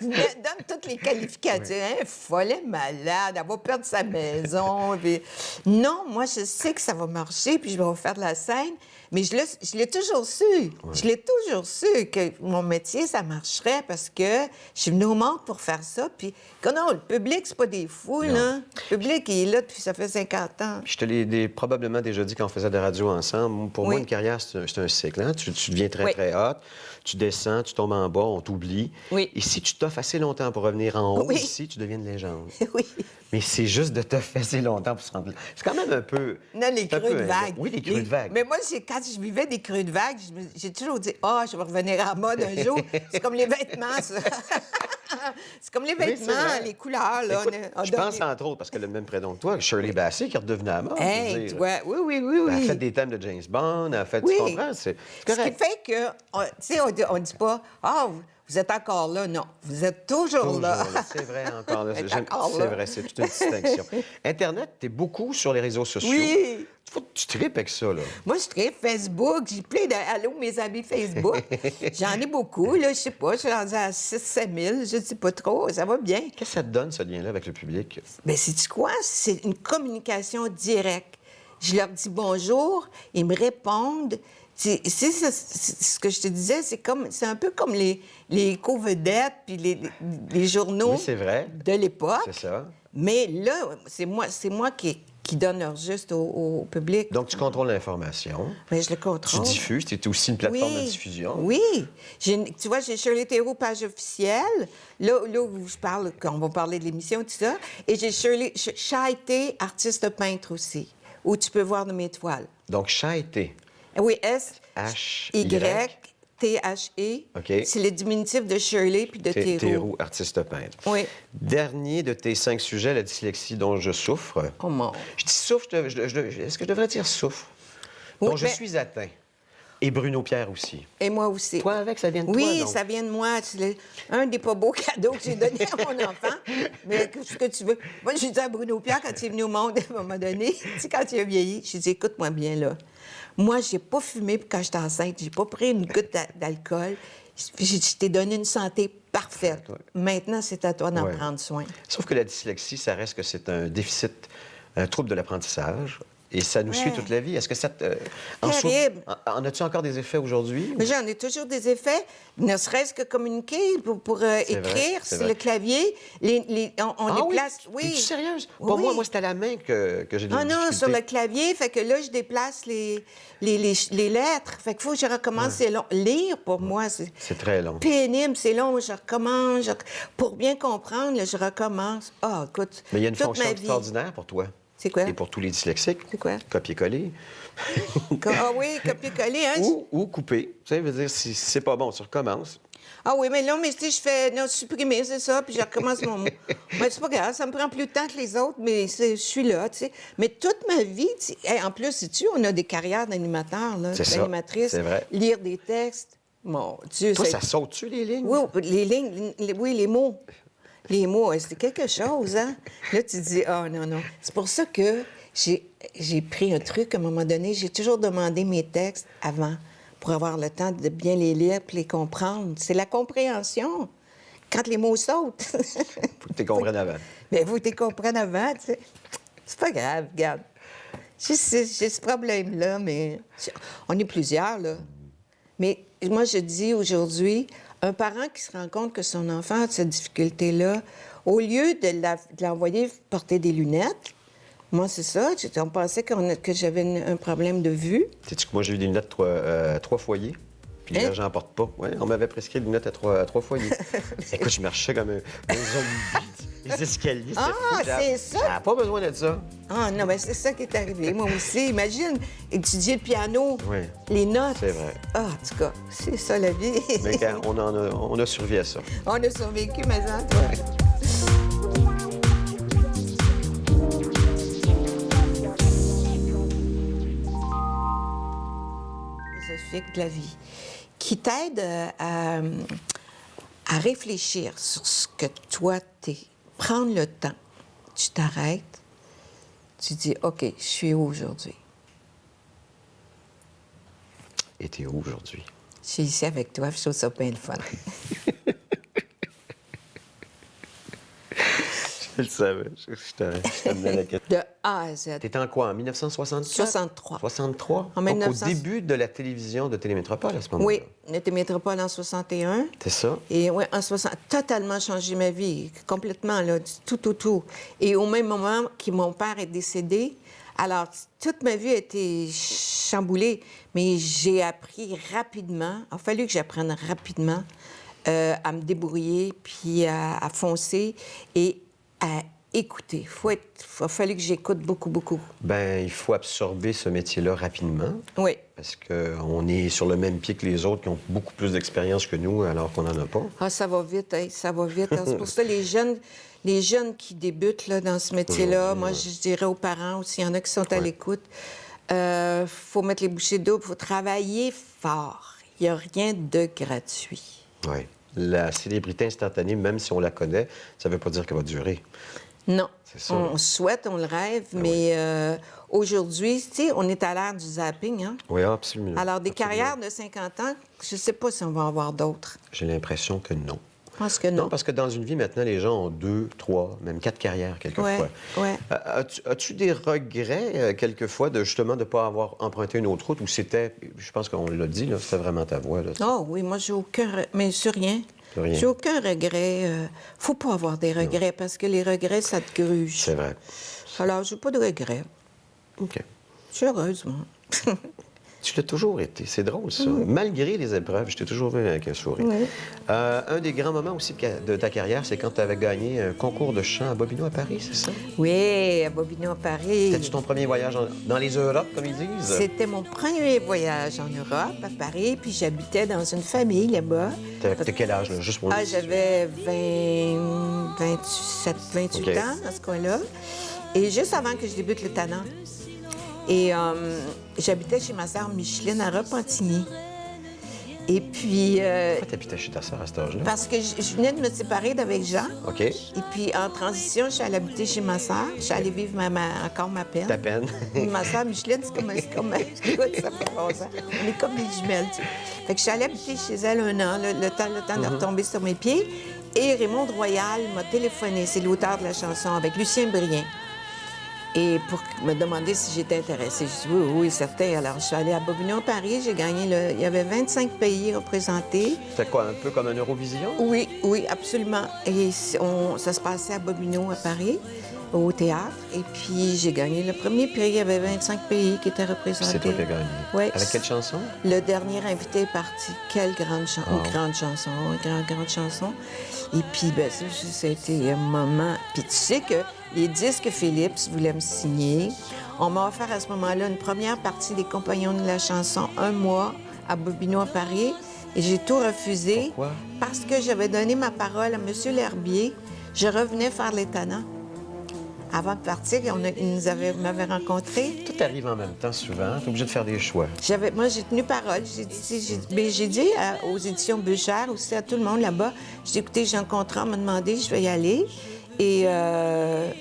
Donne toutes les qualificatifs. Hein, folle, malade, elle va perdre sa maison. Puis... Non, moi, je sais que ça va marcher, puis je vais faire de la scène. Mais je l'ai toujours su. Je l'ai toujours su que mon métier, ça marcherait parce que je suis venue au monde pour faire ça. Puis, non, le public, c'est pas des fous, là. Le public, il est là depuis ça fait 50 ans. Puis je te l'ai probablement déjà dit quand on faisait de la radio ensemble. Pour moi, une carrière, c'est un cycle. Hein? Tu deviens très, très hot, tu descends, tu tombes en bas, on t'oublie. Oui. Et si tu t'offres assez longtemps pour revenir en haut, Oui. ici, tu deviens une légende. Oui. Mais c'est juste de t'offrir assez longtemps pour se rendre là. C'est quand même un peu... Non, les c'est un creux peu de vagues. Oui, les creux de vagues. Mais moi, quand je vivais des creux de vagues, j'ai toujours dit, je vais revenir en mode un jour. C'est comme les vêtements, ça. C'est comme les vêtements, vrai. les couleurs, là. Écoute, je pense, entre autres, parce qu'elle a le même prénom que toi, Shirley Bassey, qui est redevenue à mort. Hey, je veux dire. toi, oui. Elle a fait des thèmes de James Bond, elle a fait... Oui. Tu comprends? C'est Ce qui correct. fait que, tu sais, on dit pas, vous êtes encore là. Non, vous êtes toujours là. C'est vrai, encore là. Elle est J'aime- encore C'est là. vrai, c'est toute une distinction. Internet, t'es beaucoup sur les réseaux sociaux. Oui. Faut que tu tripes avec ça, là. Moi, je crée Facebook. J'ai plein de allô, mes amis Facebook. J'en ai beaucoup, là. Je sais pas, je suis rendue à 6-7 000. Je sais pas trop. Ça va bien. Qu'est-ce que ça te donne, ce lien-là, avec le public? Bien, sais-tu quoi? C'est une communication directe. Je leur dis bonjour, ils me répondent. C'est ce que je te disais, c'est un peu comme les co-vedettes puis les journaux Oui, c'est vrai. de l'époque. C'est ça. Mais là, c'est moi qui donne leur juste au public. Donc, tu contrôles l'information. Mais je le Tu contrôle. diffuses. Tu es aussi une plateforme de Oui, diffusion. Oui. Tu vois, j'ai Shirley Thérault, page officielle. Là où je parle, quand on va parler de l'émission, tout ça. Et j'ai Chaïté, artiste peintre aussi, où tu peux voir de mes toiles. Donc, Chaïté. Oui, H-Y. S-Y-T-H-E. OK. C'est le diminutif de Shirley puis de Thérault. Thérault, artiste peintre. Oui. Dernier de tes 5 sujets, la dyslexie dont je souffre. Oh mon. Je dis souffre, est-ce que je devrais dire souffre? Oui, Donc, je ben- suis atteint. Et Bruno Pierre aussi. Et moi aussi. Toi avec, ça vient de toi, Oui, donc? ça vient de moi. C'est un des pas beaux cadeaux que j'ai donné à mon enfant. Mais ce que tu veux. Moi, j'ai dit à Bruno Pierre, quand il est venu au monde, à un moment donné, tu sais, quand il a vieilli, j'ai dit, écoute-moi bien, là. Moi, j'ai pas fumé quand j'étais enceinte. J'ai pas pris une goutte d'alcool. J'ai dit, je t'ai donné une santé parfaite. Ouais. Maintenant, c'est à toi d'en Ouais. prendre soin. Sauf que la dyslexie, ça reste que c'est un déficit, un trouble de l'apprentissage. Et ça nous suit Ouais. toute la vie. Est-ce que ça te... Terrible. En as-tu encore des effets aujourd'hui? Mais j'en ai toujours des effets, ne serait-ce que communiquer, pour C'est écrire vrai, c'est sur vrai. le clavier. On Ah déplace. oui? Es-tu sérieuse? Oui. Pas moi, c'est à la main que j'ai des Ah non, difficultés. sur le clavier, fait que là, je déplace les lettres. Fait qu'il faut que je recommence. C'est long. Lire, pour moi, c'est C'est très long. pénible, c'est long. Je recommence. Pour bien comprendre, là, je recommence. Ah, écoute, Mais il y a une toute fonction ma vie. extraordinaire pour toi. C'est quoi? Et pour tous les dyslexiques. C'est quoi? Copier-coller. Ah oui, copier-coller, hein? Ou couper. Tu sais, veut dire, si c'est pas bon, tu recommences. Ah oui, mais là, mais tu sais, je fais non, supprimer, c'est ça, puis je recommence mon mot. Mais c'est pas grave, ça me prend plus de temps que les autres, mais je suis là, tu sais. Mais toute ma vie, tu sais, hey, en plus, sais-tu, on a des carrières d'animateurs, là, C'est ça, d'animatrices, c'est vrai. lire des textes. Mon Dieu, Toi, c'est- ça saute-tu, les lignes? Oui, les lignes, oui, les mots. Les mots, c'est quelque chose, hein? Là, tu dis, ah non, non. C'est pour ça que j'ai pris un truc à un moment donné. J'ai toujours demandé mes textes avant pour avoir le temps de bien les lire puis les comprendre. C'est la compréhension. Quand les mots sautent. Faut que tu comprennes avant. Mais vous, tu comprennes avant, tu sais. C'est pas grave, regarde. J'ai ce problème-là, mais on est plusieurs, là. Mais moi, je dis aujourd'hui, un parent qui se rend compte que son enfant a cette difficulté-là, au lieu de l'envoyer porter des lunettes, moi, c'est ça, on pensait que j'avais un problème de vue. Sais-tu que moi, j'ai eu des lunettes trois foyers? Puis Hein? là, j'en porte pas. Ouais, on m'avait prescrit des lunettes à trois foyers. Écoute, je marchais comme un zombie. Les escaliers, c'était Ah, fou, Jap. c'est ça? Ça n'a pas besoin de ça. Ah non, mais c'est ça qui est arrivé. Moi aussi, imagine, étudier le piano, Oui. les notes. C'est vrai. Ah, en tout cas, c'est ça la vie. Mais quand on a survécu à ça. On a survécu, mais hein, toi. Philosophique de la vie, qui t'aide à réfléchir sur ce que toi t'es. Prendre le temps. Tu t'arrêtes, tu dis, OK, je suis où aujourd'hui? Et t'es où aujourd'hui? Je suis ici avec toi, je trouve ça bien le fun. Je le savais. Je t'amenais la question. De A à Z. T'étais en quoi, en 1964? 63. 63? En Donc, 1900. au début de la télévision de Télémétropole, à ce moment-là. Oui, on était métropole en 61. C'est ça? Et oui, en 60, totalement changé ma vie, complètement, là, tout. Et au même moment que mon père est décédé, alors toute ma vie a été chamboulée, mais j'ai appris rapidement, il a fallu que j'apprenne rapidement à me débrouiller, puis à foncer et à écouter. Il a fallu que j'écoute beaucoup. Ben, il faut absorber ce métier-là rapidement. Oui. Parce qu'on est sur le même pied que les autres qui ont beaucoup plus d'expérience que nous, alors qu'on n'en a pas. Ah, ça va vite, hein, ça va vite. C'est pour ça les jeunes qui débutent là, dans ce métier-là, moi, je dirais aux parents aussi, il y en a qui sont à l'écoute, faut mettre les bouchées doubles, il faut travailler fort. Il n'y a rien de gratuit. Oui. La célébrité instantanée, même si on la connaît, ça ne veut pas dire qu'elle va durer. Non. C'est ça. On souhaite, on le rêve, mais aujourd'hui, tu sais, on est à l'ère du zapping, hein? Oui, absolument. Alors, des Absolument. carrières de 50 ans, je ne sais pas si on va en avoir d'autres. J'ai l'impression que non. Je pense que non. Non, parce que dans une vie, maintenant, les gens ont 2, 3, même 4 carrières, quelquefois. Ouais. As-tu des regrets, quelquefois, justement, de ne pas avoir emprunté une autre route, ou c'était, je pense qu'on l'a dit, là, c'était vraiment ta voie, là? Oh oui, moi, j'ai aucun... Mais sur rien. Sur rien. J'ai aucun regret. Faut pas avoir des regrets, parce que les regrets, ça te gruge. C'est vrai. Alors, j'ai pas de regrets. OK. Je suis heureuse, moi. Tu l'as toujours été. C'est drôle, ça. Malgré les épreuves, je t'ai toujours vu avec un sourire. Oui. Un des grands moments aussi de ta carrière, c'est quand tu avais gagné un concours de chant à Bobino à Paris, c'est ça? Oui, à Bobino, à Paris. C'était-tu ton premier voyage dans les Europes, comme ils disent? C'était mon premier voyage en Europe, à Paris, puis j'habitais dans une famille là-bas. T'as quel âge, là, juste pour nous? J'avais 27, 28 OK. ans, dans ce coin-là. Et juste avant que je débute le talent. Et j'habitais chez ma sœur Micheline à Repentigny. Et puis... Pourquoi t'habitais chez ta sœur à cet âge-là? parce que je venais de me séparer d'avec Jean. OK. Et puis, en transition, je suis allée habiter chez ma sœur. Je suis allée vivre encore ma peine. Ta peine. Ma sœur Micheline, c'est comme écoute, ça fait 11 ans. On est comme des jumelles, tu sais. Fait que je suis allée habiter chez elle un an, le temps de retomber sur mes pieds. Et Raymond Royal m'a téléphoné. C'est l'auteur de la chanson, avec Lucien Brien. Et pour me demander si j'étais intéressée. Je dis oui, certain. Alors, je suis allée à Bobignon, Paris. J'ai gagné Il y avait 25 pays représentés. C'était quoi, un peu comme un Eurovision? Oui, absolument. Et ça se passait à Bobignon, à Paris, au théâtre. Et puis, j'ai gagné le premier prix. Il y avait 25 pays qui étaient représentés. C'est toi qui as gagné. Oui. Avec quelle chanson? Le dernier invité est parti. Quelle grande chanson. Une grande chanson. Une grande chanson. Et puis, ben ça a été un moment. Puis, tu sais que les disques Philips voulaient me signer. On m'a offert à ce moment-là une première partie des Compagnons de la chanson, 1 mois à Bobignon, à Paris. Et j'ai tout refusé. Pourquoi? Parce que j'avais donné ma parole à M. L'Herbier. Je revenais faire les tannants. Avant de partir, il m'avait rencontrés. Tout arrive en même temps, souvent. T'es obligé de faire des choix. Moi, j'ai tenu parole. J'ai dit aux éditions Bûchère, aussi à tout le monde là-bas, j'ai dit, écoutez, j'ai un contrat, on m'a demandé, je vais y aller. Et,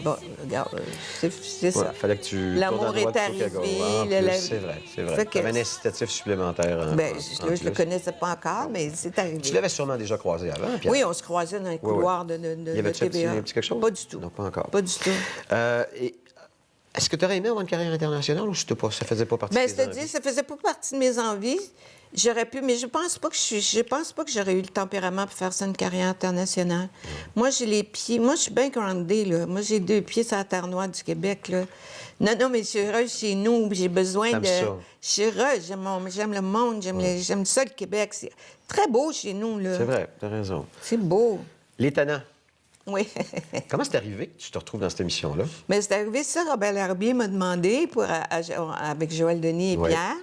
bon, regarde, c'est ça. Ouais, fallait que tu L'amour tournes à droite est plutôt qu'à gauche. arrivé, En plus, la- c'est vrai. Fait que- T'avais un incitatif supplémentaire. Ben, en là, je le plus. connaissais pas encore, mais c'est arrivé. Tu l'avais sûrement déjà croisé avant, Pierre? Oui, on se croisait dans les couloirs de Y avait-tu TVA. un petit quelque chose? Pas du tout. Non, pas encore. Pas du tout. Est-ce que tu aurais aimé avoir une carrière internationale ou ça faisait pas partie Bien, de tes c'est-à-dire, envies? ça faisait pas partie de mes envies. J'aurais pu, mais je pense pas que j'aurais eu le tempérament pour faire ça une carrière internationale. Moi, j'ai les pieds. Moi, je suis bien groundée, là. Moi, j'ai 2 pieds sur la terre noire du Québec, là. Non, mais je suis heureuse chez nous. J'ai besoin T'aimes de. ça? Je suis heureuse. J'aime le monde. J'aime ça, le Québec. C'est très beau chez nous, là. C'est vrai, t'as raison. C'est beau. Les Tannants. Oui. Comment c'est arrivé que tu te retrouves dans cette émission-là? Mais c'est arrivé ça, Robert Lherbier m'a demandé, avec Joël Denis et Ouais. Pierre,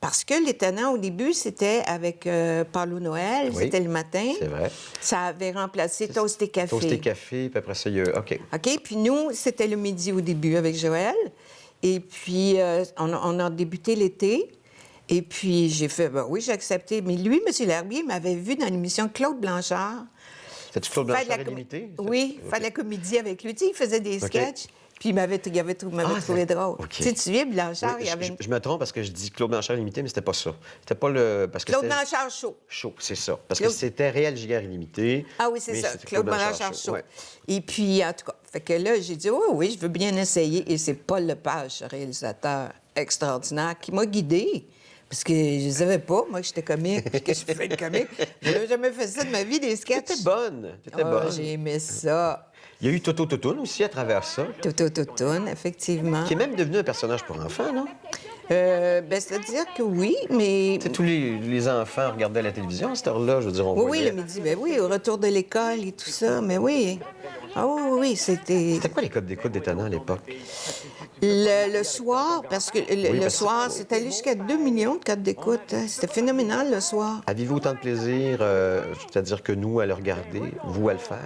parce que les tenants, au début, c'était avec Paulo Noël, Oui, c'était le matin. c'est vrai. Ça avait remplacé Toast et Café. Toast et café, puis après ça, il y a... OK. OK, puis nous, c'était le midi au début avec Joël. Et puis, on a débuté l'été. Et puis, j'ai fait, ben oui, j'ai accepté. Mais lui, M. Lherbier, m'avait vu dans l'émission Claude Blanchard. C'était-tu Claude Faire de la Blanchard illimité? Oui, faire de la comédie avec lui. Tu sais, il faisait des sketchs. Puis il m'avait trouvé drôle. OK. Tu sais, tu viens, Blanchard, Oui, il y avait... je me trompe parce que je dis Claude Blanchard illimité, mais c'était pas ça. C'était pas le... Parce que Claude c'était Blanchard Show. chaud, c'est ça. Parce que Claude- c'était Réel Giguère illimité. Ah oui, c'est mais ça, c'était Claude Blanchard Show. Ouais. Et puis, en tout cas, fait que là, j'ai dit, oui, oui, je veux bien essayer. Et c'est Paul Lepage, ce réalisateur extraordinaire, qui m'a guidée. Parce que je ne savais pas, moi, que j'étais comique, puis que je faisais de comique. Je n'avais jamais fait ça de ma vie, des sketchs. T'étais bonne. T'étais Ah, bonne. j'ai aimé ça. Il y a eu Toto Totoun aussi à travers ça, Toutoune, effectivement. qui est même devenu un personnage pour enfants, non? Ben, c'est-à-dire que oui, mais... Tu sais, tous les enfants regardaient la télévision à cette heure-là, je veux dire, on Oui, oui, voyait... le midi, ben oui, au retour de l'école et tout ça, mais oui. Ah oui, oui, oui, c'était... C'était quoi les codes d'écoute des Tannants à l'époque? Le soir, parce que le parce que- soir, c'est allé jusqu'à 2 millions de codes d'écoute. Hein. C'était phénoménal, le soir. Aviez-vous autant de plaisir, c'est-à-dire que nous, à le regarder, vous, à le faire?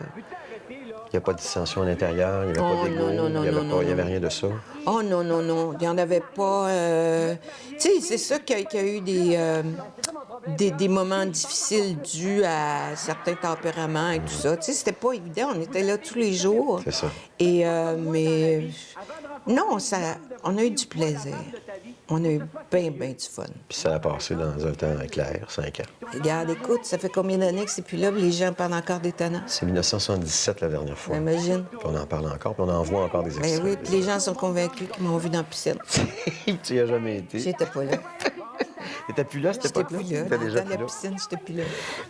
Il n'y a pas de dissension à l'intérieur, il n'y avait Oh, pas d'égo, non, non, il n'y avait, non, il y avait non. rien de ça. Oh non, non, non, il n'y en avait pas... Tu sais, c'est ça qu'il y a eu des moments difficiles dus à certains tempéraments et tout ça. Tu sais, c'était pas évident, on était là tous les jours. C'est ça. Et, mais... Non, on a eu du plaisir. On a eu bien, bien du fun. Puis ça a passé dans un temps clair, 5 ans. Regarde, écoute, ça fait combien d'années que c'est plus là, puis les gens parlent encore des tannants? C'est 1977 la dernière fois. Imagine. Puis on en parle encore, puis on en voit encore des Ben extraits. oui, puis les gens sont convaincus qu'ils m'ont vu dans la piscine. Tu n'y as jamais été. J'étais pas là. T'étais plus là à cette J'étais époque-là? plus là. T'étais Dans déjà la plus là. piscine, j'étais plus là.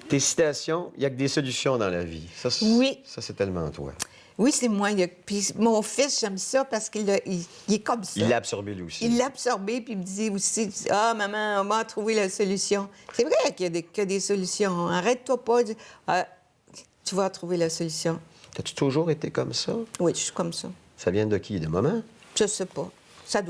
Tes citations, il n'y a que des solutions dans la vie. Ça, Oui. Ça, c'est tellement toi. Oui, c'est moi. Puis mon fils, j'aime ça parce qu'il il est comme ça. Il l'a absorbé, lui aussi. Il l'a absorbé, puis il me dit aussi, ah, maman, on m'a trouvé la solution. C'est vrai qu'il y a des solutions. Arrête-toi pas. Ah, tu vas trouver la solution. T'as-tu toujours été comme ça? Oui, je suis comme ça. Ça vient de qui? De maman? Je sais pas. Ça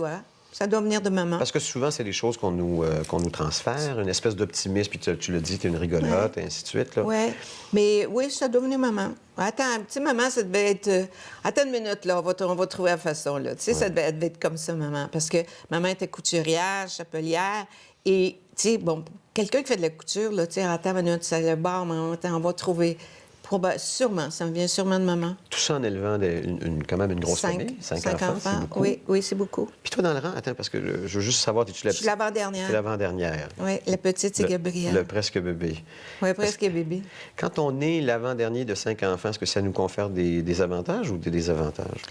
doit venir de maman. Parce que souvent, c'est des choses qu'on nous transfère, une espèce d'optimisme, puis tu le dis, t'es une rigolote, et ainsi de suite. Là. Oui, mais oui, ça doit venir maman. Attends, tu sais, maman, ça devait être... attends une minute, là, on va trouver la façon, là. Tu sais, ça devait être comme ça, maman. Parce que maman était couturière, chapelière, et, tu sais, bon, quelqu'un qui fait de la couture, là, tu sais, attends une minute, ça le bar, maman, attends, on va trouver... Sûrement, ça me vient sûrement de maman. Tout ça en élevant quand même une grosse famille, 5 enfants, c'est beaucoup. Oui, c'est beaucoup. Puis toi, dans le rang, attends, parce que je veux juste savoir, es-tu la Je suis l'avant-dernière. T'es l'avant-dernière. Oui, la petite, c'est Gabrielle. Le presque bébé. Oui, presque bébé. Quand on est l'avant-dernier de 5 enfants, est-ce que ça nous confère des avantages ou des désavantages?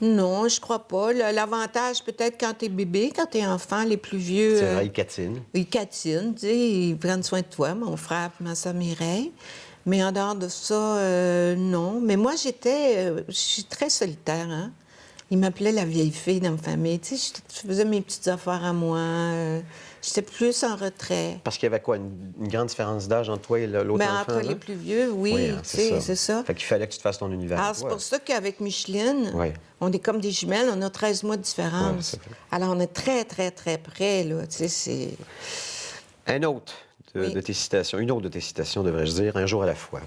Non, je crois pas. L'avantage, peut-être, quand t'es bébé, quand t'es enfant, les plus vieux... C'est vrai, il catine. Ils catinent, tu sais, ils prennent soin de toi, mon frère et ma sœur Mireille. Mais en dehors de ça, non. Mais moi, je suis très solitaire, hein. Ils m'appelaient la vieille fille dans ma famille. Tu sais, je faisais mes petites affaires à moi. J'étais plus en retrait. Parce qu'il y avait quoi, une grande différence d'âge entre toi et l'autre Mais enfant? entre là? les plus vieux, oui, hein, tu sais, c'est ça. Fait qu'il fallait que tu te fasses ton univers. Alors, à c'est toi. pour ça qu'avec Micheline, Ouais. on est comme des jumelles, on a 13 mois de Ouais, différence. ça fait. Alors, on est très, très, très près, là. Tu sais, c'est... Un autre Oui. de tes citations, une autre de tes citations, devrais-je dire, un jour à la fois.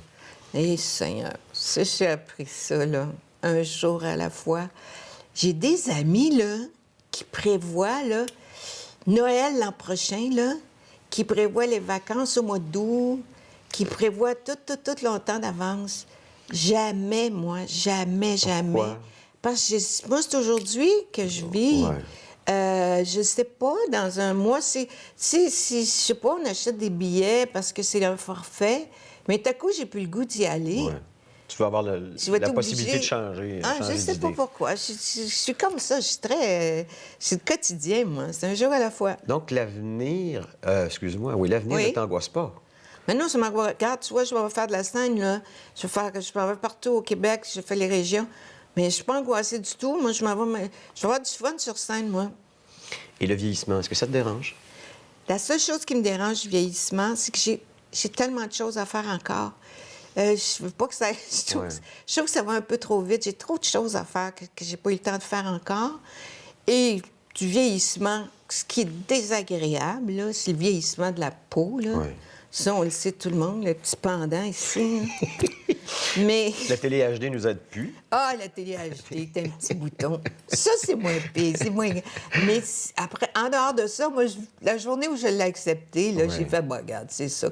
Eh, Seigneur, ça, j'ai appris ça, là, un jour à la fois. J'ai des amis, là, qui prévoient, là, Noël l'an prochain, là, qui prévoient les vacances au mois d'août, qui prévoient tout longtemps d'avance. Jamais, moi, jamais. Pourquoi? Parce que moi, c'est aujourd'hui que je vis. Ouais. Je sais pas, dans un mois, si je sais pas, on achète des billets parce que c'est un forfait, mais tout à coup, j'ai plus le goût d'y aller. Ouais. Tu vas avoir Je vais la être possibilité obligée. de changer. Ah, changer je sais pas d'idée. pourquoi. Je suis comme ça. Je suis très... c'est le quotidien, moi. C'est un jour à la fois. Donc, l'avenir, excuse-moi, oui, l'avenir Oui. ne t'angoisse pas. Maintenant, ça m'angoisse. Regarde, tu vois, je vais faire de la scène, là. Je m'en vais partout au Québec, je fais les régions. Mais je suis pas angoissée du tout. Moi, je vais avoir du fun sur scène, moi. Et le vieillissement, est-ce que ça te dérange? La seule chose qui me dérange du vieillissement, c'est que j'ai tellement de choses à faire encore. Je veux pas que ça... Je trouve, je trouve que ça va un peu trop vite. J'ai trop de choses à faire que j'ai pas eu le temps de faire encore. Et du vieillissement, ce qui est désagréable, là, c'est le vieillissement de la peau, là. Ouais. Ça, on le sait tout le monde, le petit pendant ici. Là. Mais... La télé HD nous aide plus. Ah, la télé HD, t'as un petit bouton. Ça, c'est moins pire, c'est moins... Mais après, en dehors de ça, moi, la journée où je l'ai accepté, là, j'ai fait, bah, regarde, c'est ça.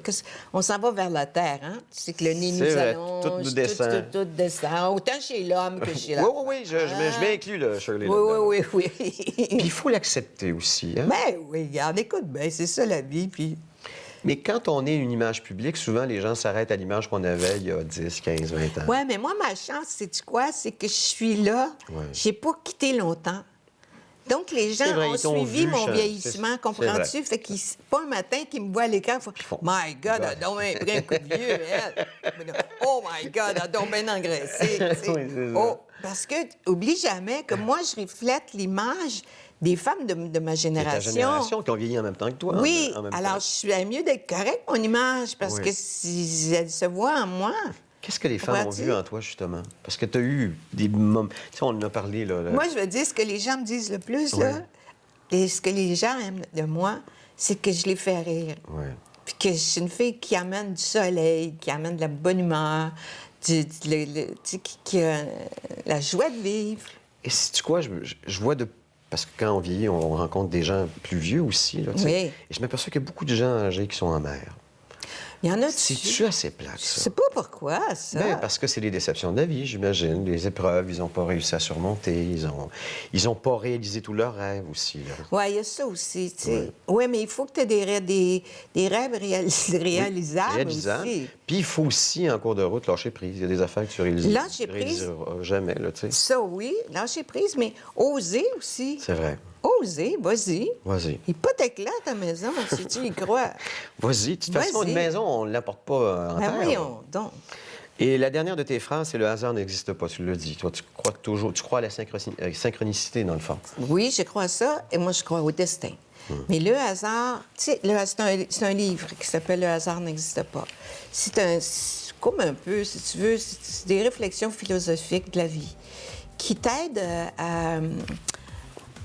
On s'en va vers la terre, hein? C'est que le nez nous vrai, allonge, tout nous descend. Tout descend, autant chez l'homme que chez la femme. Oui, je m'inclus, là, Shirley. Oui. Puis il faut l'accepter aussi, hein? Ben oui, regarde, écoute, ben c'est ça la vie, puis... Mais quand on est une image publique, souvent, les gens s'arrêtent à l'image qu'on avait il y a 10, 15, 20 ans. Oui, mais moi, ma chance, c'est quoi? C'est que je suis là. Ouais. J'ai pas quitté longtemps. Donc, les gens C'est vrai, ont ils t'ont suivi vu, mon ça, vieillissement, c'est comprends-tu? Fait qu'ils... Pas un matin qu'ils me voient à l'écran, ils font « My God, elle a donc bien pris un coup de vieux, elle! » Oh my God, elle a donc bien engraissé, tu sais. Oui, c'est ça. Oh, parce que, oublie jamais que moi, je reflète l'image des femmes de ma C'est ta génération qui ont vieilli en même temps que toi. Oui, en même alors temps. je suis mieux d'être correcte, mon image, parce Oui. que si elle se voit en moi... Qu'est-ce que les femmes ont Comprends-tu? vu en toi, justement? Parce que tu as eu des moments... Tu sais, on en a parlé, là. Moi, je veux dire, ce que les gens me disent le plus, Oui. là, et ce que les gens aiment de moi, c'est que je les fais rire. Oui. Puis que je suis une fille qui amène du soleil, qui amène de la bonne humeur, tu sais, qui a la joie de vivre. Et sais-tu quoi? Je vois de... Parce que quand on vieillit, on rencontre des gens plus vieux aussi, là, tu sais. Oui. Et je m'aperçois qu'il y a beaucoup de gens âgés qui sont en mer. Il y en a C'est-tu assez plate, Je ça? sais pas pourquoi, ça. Ben, parce que c'est les déceptions de la vie, j'imagine. Les épreuves, ils n'ont pas réussi à surmonter. Ils ont pas réalisé tous leurs rêves aussi. Là. Oui, il y a ça aussi, tu sais. Oui, mais il faut que tu aies des rêves réalisables Réalisable. aussi. Puis il faut aussi, en cours de route, lâcher prise. Il y a des affaires que tu réalises. Lâcher prise? réaliseras jamais, là, tu sais. Ça, oui, lâcher prise, mais oser aussi. C'est vrai. Oser, vas-y. Vas-y. Hypothèque-la ta maison, si tu y crois. Vas-y. De toute façon, Vas-y. une maison, on ne l'apporte pas en Ben terre. voyons donc. Et la dernière de tes phrases, c'est « le hasard n'existe pas ». Tu le dis. Toi, tu crois toujours... Tu crois à la synchronicité, dans le fond. Oui, je crois à ça, et moi, je crois au destin. Mais le hasard, tu sais, c'est un livre qui s'appelle « Le hasard n'existe pas ». C'est comme un peu, si tu veux, c'est des réflexions philosophiques de la vie qui t'aident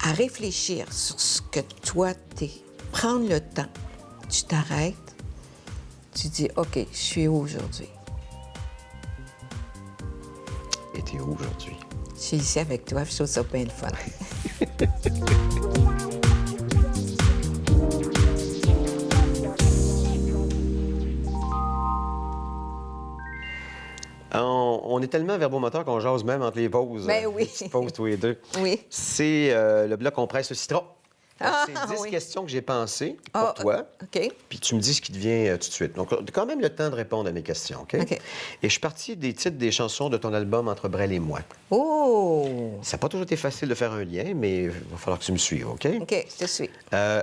à réfléchir sur ce que toi, t'es. Prendre le temps. Tu t'arrêtes, tu dis « OK, je suis où aujourd'hui? Et t'es où aujourd'hui? Je suis ici avec toi, je trouve ça bien le fun. » On est tellement verbomoteur qu'on jase même entre les pauses. Ben oui. Les petites pauses tous les deux. Oui. C'est le bloc On presse le citron. Ah, C'est 10 oui. questions que j'ai pensées pour Ah, toi. OK. Puis tu me dis ce qui te vient tout de suite. Donc, tu as quand même le temps de répondre à mes questions, OK? OK. Et je suis parti des titres des chansons de ton album Entre Brel et moi. Oh! Ça n'a pas toujours été facile de faire un lien, mais il va falloir que tu me suives, OK? OK, je te suis.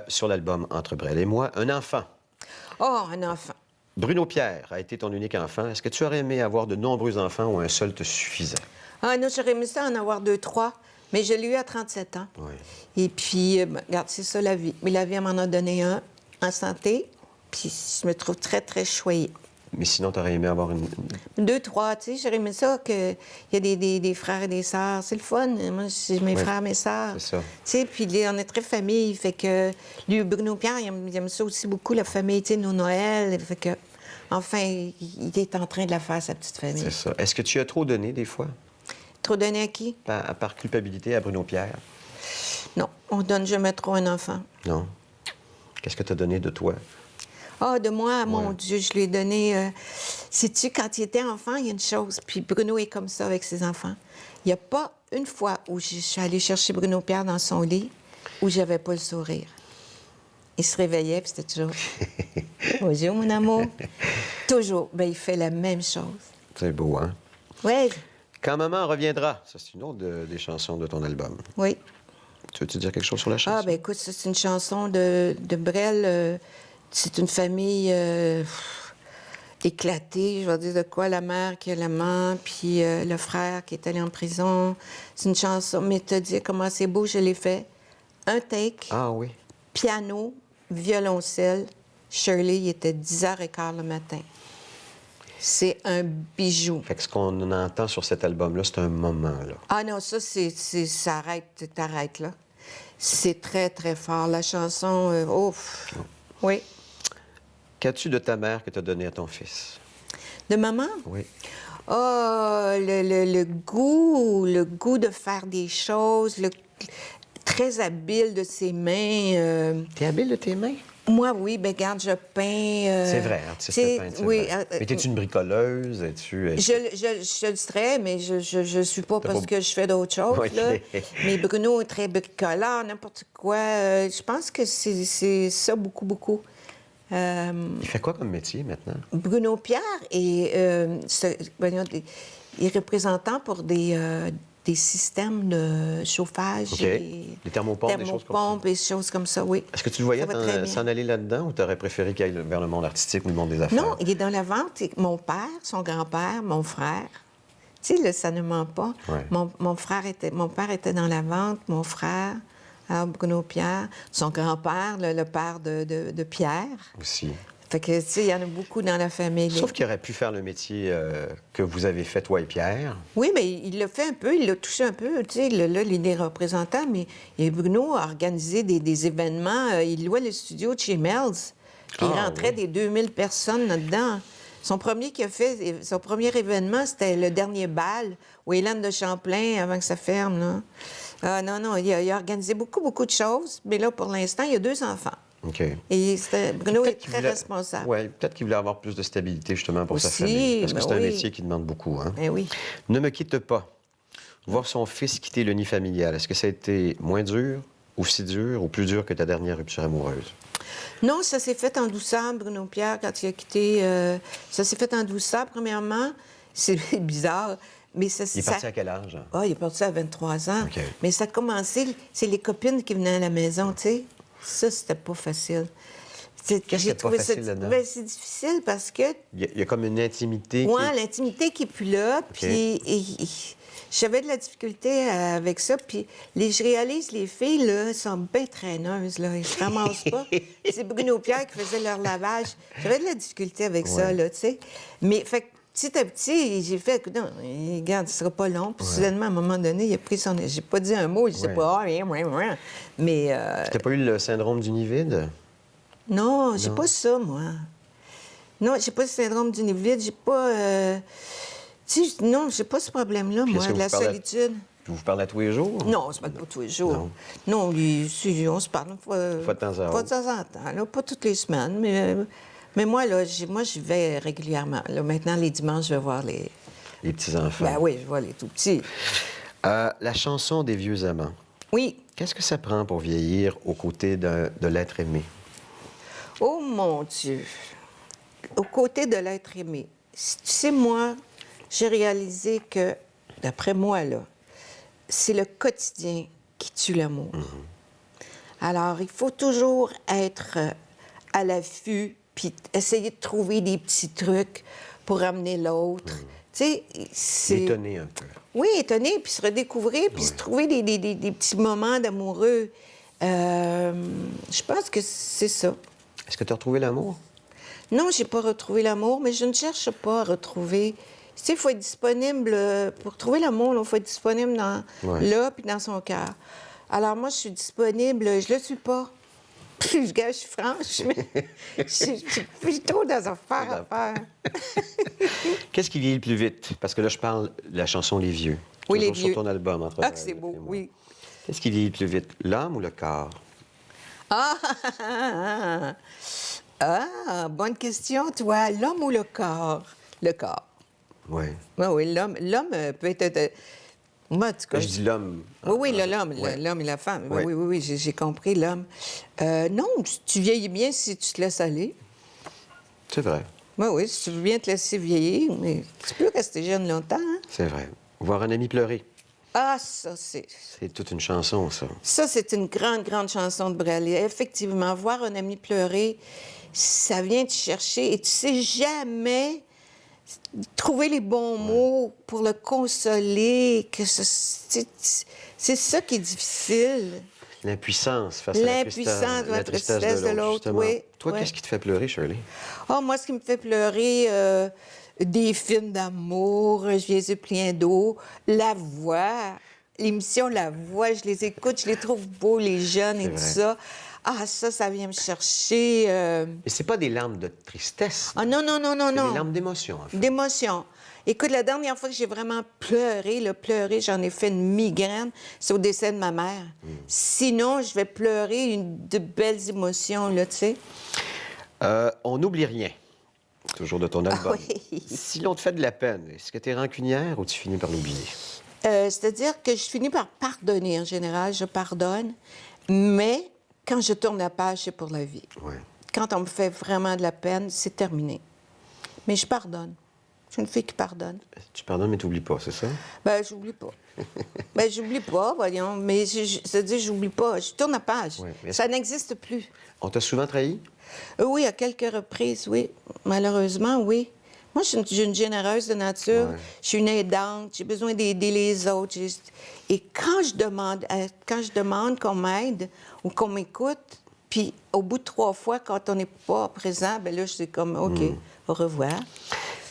Sur l'album Entre Brel et moi, un enfant. Oh, un enfant. Bruno Pierre a été ton unique enfant. Est-ce que tu aurais aimé avoir de nombreux enfants ou un seul te suffisait? Ah non, j'aurais aimé ça en avoir 2, 3, mais je l'ai eu à 37 ans. Oui. Et puis, regarde, c'est ça la vie. Mais la vie, elle m'en a donné un en santé, puis je me trouve très, très choyée. Mais sinon, tu aurais aimé avoir une... 2, 3, tu sais, j'aurais aimé ça qu'il y a des frères et des sœurs. C'est le fun. Moi, j'ai mes Oui, frères, mes sœurs. c'est ça. Tu sais, puis on est très famille. Fait que lui, Bruno Pierre, il aime ça aussi beaucoup, la famille, tu sais, nos Noëls. Fait que, enfin, il est en train de la faire, sa petite famille. C'est ça. Est-ce que tu as trop donné, des fois, Trop donné à qui? par culpabilité à Bruno Pierre? Non, on donne jamais trop à un enfant. Non. Qu'est-ce que tu as donné de toi? Ah, de moi, mon Ouais. Dieu, je lui ai donné... Sais-tu, quand il était enfant, il y a une chose, puis Bruno est comme ça avec ses enfants. Il n'y a pas une fois où je suis allée chercher Bruno Pierre dans son lit où j'avais pas le sourire. Il se réveillait, puis c'était toujours... Bonjour, mon amour. Toujours. Bien, il fait la même chose. C'est beau, hein? Oui, Quand maman reviendra, ça, c'est une autre des chansons de ton album. oui. Tu veux-tu dire quelque chose sur la chanson? Ah, ben écoute, ça, c'est une chanson de Brel. C'est une famille éclatée. Je vais dire de quoi? La mère qui a l'amant, puis le frère qui est allé en prison. C'est une chanson, mais te dire comment c'est beau, je l'ai fait. Un take, Ah oui. piano, violoncelle. Shirley, il était 10h15 le matin. C'est un bijou. Fait que ce qu'on entend sur cet album-là, c'est un moment, là. Ah non, ça, ça arrête, t'arrêtes, là. C'est très, très fort. La chanson, oui. Qu'as-tu de ta mère que tu as donné à ton fils? De maman? Oui. Oh, le goût de faire des choses, très habile de ses mains. T'es habile de tes mains? Moi, oui, ben garde, je peins. C'est vrai, artiste peintre, c'est oui, vrai. Mais t'es-tu une bricoleuse? Es-tu... Je le serais, mais je suis pas parce que je fais d'autres choses. OK. Là. Mais Bruno est très bricoleur, n'importe quoi. Je pense que c'est ça beaucoup, beaucoup. Il fait quoi comme métier maintenant? Bruno Pierre est, est représentant pour des systèmes de chauffage. OK. Et Des thermopompes, des choses comme ça. thermopompes et choses comme ça, oui. Est-ce que tu le voyais Ça va très bien. s'en aller là-dedans ou t'aurais préféré qu'il aille vers le monde artistique ou le monde des affaires? Non, il est dans la vente. Mon père, son grand-père, mon frère. Tu sais, là, ça ne ment pas. Ouais. Mon père était dans la vente, mon frère, alors Bruno Pierre, son grand-père, le père de Pierre. Aussi. Fait que, tu sais, il y en a beaucoup dans la famille. Sauf qu'il aurait pu faire le métier que vous avez fait, toi et Pierre. Oui, mais il l'a fait un peu, il l'a touché un peu. Tu sais, là, il est représentant, mais et Bruno a organisé des événements. Il louait le studio de chez Mel's. Puis il rentrait des 2000 personnes là-dedans. Son premier événement, c'était le dernier bal au Hélène de Champlain, avant que ça ferme, là. Non, il a organisé beaucoup, beaucoup de choses. Mais là, pour l'instant, il y a 2 enfants. OK. Et Bruno est très voulait... responsable. Oui, peut-être qu'il voulait avoir plus de stabilité, justement, pour sa Aussi, famille. Parce que ben c'est un oui. métier qui demande beaucoup, hein? Eh oui. Ne me quitte pas. Voir son fils quitter le nid familial, est-ce que ça a été moins dur, aussi dur, ou plus dur que ta dernière rupture amoureuse? Non, ça s'est fait en douceur, Bruno Pierre, quand il a quitté. Ça s'est fait en douceur, premièrement. C'est bizarre, mais ça... Il est parti à quel âge? Ah, il est parti à 23 ans. OK. Mais ça a commencé... C'est les copines qui venaient à la maison, tu sais. Ça, c'était pas facile. Qu'est-ce qui est pas facile là-dedans? Ben, c'est difficile parce que... Il y a comme une intimité Oui, qui... l'intimité qui est plus là, puis... J'avais de la difficulté avec ça, puis je réalise, les filles, là, sont bien traîneuses, là. Ils se ramassent pas. C'est Bruno Pierre qui faisait leur lavage. J'avais de la difficulté avec ça, là, tu sais. Mais, fait que, petit à petit, j'ai fait, écoute, non, regarde, ce sera pas long. Puis, soudainement, à un moment donné, il a pris son... J'ai pas dit un mot, je sais pas, mais... T'as pas eu le syndrome du nid vide? Non, j'ai pas ça, moi. Non, j'ai pas le syndrome du nid vide, j'ai pas... Tu sais, non, j'ai pas ce problème-là, Puis moi, est-ce que de la vous parlez- solitude. Puis vous parlez à tous les jours? Non, on se parle pas tous les jours. Non, on se parle une fois, Fois de temps à pas de temps en temps, là, pas toutes les semaines, mais moi, là, j'y vais régulièrement. Là, maintenant, les dimanches, je vais voir les... Les petits-enfants. Ben oui, je vois les tout-petits. La chanson des vieux amants. Oui. Qu'est-ce que ça prend pour vieillir aux côtés de l'être aimé? Oh, mon Dieu! Aux côtés de l'être aimé. Tu sais, moi, j'ai réalisé que, d'après moi, là, c'est le quotidien qui tue l'amour. Alors, il faut toujours être à l'affût, puis essayer de trouver des petits trucs pour amener l'autre. Tu sais, c'est... Étonné un peu. Oui, étonner, puis se redécouvrir, puis se trouver des petits moments d'amoureux. Je pense que c'est ça. Est-ce que tu as retrouvé l'amour? Non, j'ai pas retrouvé l'amour, mais je ne cherche pas à retrouver. Tu sais, il faut être disponible. Pour trouver l'amour, il faut être disponible là puis dans son cœur. Alors, moi, je suis disponible. Je le suis pas. Je suis franche, mais je suis plutôt dans un faire à faire. Qu'est-ce qui vieillit le plus vite? Parce que là, je parle de la chanson Les Vieux. Oui, Les Toujours Vieux. sur ton album, entre Ah, que c'est beau, oui. Qu'est-ce qui vieillit le plus vite? L'âme ou le corps? Bonne question, toi. L'homme ou le corps? Le corps. Oui. Oui, l'homme peut être... Moi, en tout cas, Je dis l'homme. Oui, l'homme, Ouais. l'homme et la femme. Ouais. Oui, j'ai compris l'homme. Non, tu vieillis bien si tu te laisses aller. C'est vrai. Oui, si tu veux bien te laisser vieillir, mais tu peux rester jeune longtemps, hein? C'est vrai. Voir un ami pleurer. Ah, ça, c'est... C'est toute une chanson, ça. Ça, c'est une grande, grande chanson de Braley. Effectivement, voir un ami pleurer, ça vient te chercher et tu sais jamais trouver les bons mots pour le consoler. C'est ça qui est difficile. L'impuissance face à la tristesse de l'autre. Justement. Oui. Toi, oui. qu'est-ce qui te fait pleurer, Shirley? Oh, moi, ce qui me fait pleurer, des films d'amour, Jésus plein d'eau, La Voix, l'émission La Voix, je les écoute, je les trouve beaux, les jeunes et C'est tout vrai. ça. Ah, ça vient me chercher. Mais c'est pas des larmes de tristesse. Ah non, non, non, non, C'est non. des larmes d'émotion, en fait. D'émotion. Écoute, la dernière fois que j'ai vraiment pleuré, j'en ai fait une migraine, c'est au décès de ma mère. Sinon, je vais pleurer de belles émotions, là, tu sais. On n'oublie rien, toujours de ton album. oui. Si l'on te fait de la peine, est-ce que tu es rancunière ou tu finis par l'oublier? C'est-à-dire que je finis par pardonner en général, je pardonne, mais quand je tourne la page, c'est pour la vie. Oui. Quand on me fait vraiment de la peine, c'est terminé. Mais je pardonne. Je suis une fille qui pardonne. Tu pardonnes, mais tu n'oublies pas, c'est ça? Ben, j'oublie pas. Ben, j'oublie pas, voyons. Mais c'est-à-dire, j'oublie pas. Je tourne la page. Oui, mais Ça n'existe plus. On t'a souvent trahi? Oui, à quelques reprises, oui. Malheureusement, oui. Moi, j'ai une généreuse de nature. Ouais. Je suis une aidante. J'ai besoin d'aider les autres. Et quand je demande qu'on m'aide ou qu'on m'écoute, puis au bout de 3 fois, quand on n'est pas présent, ben là, je suis comme, OK, au revoir.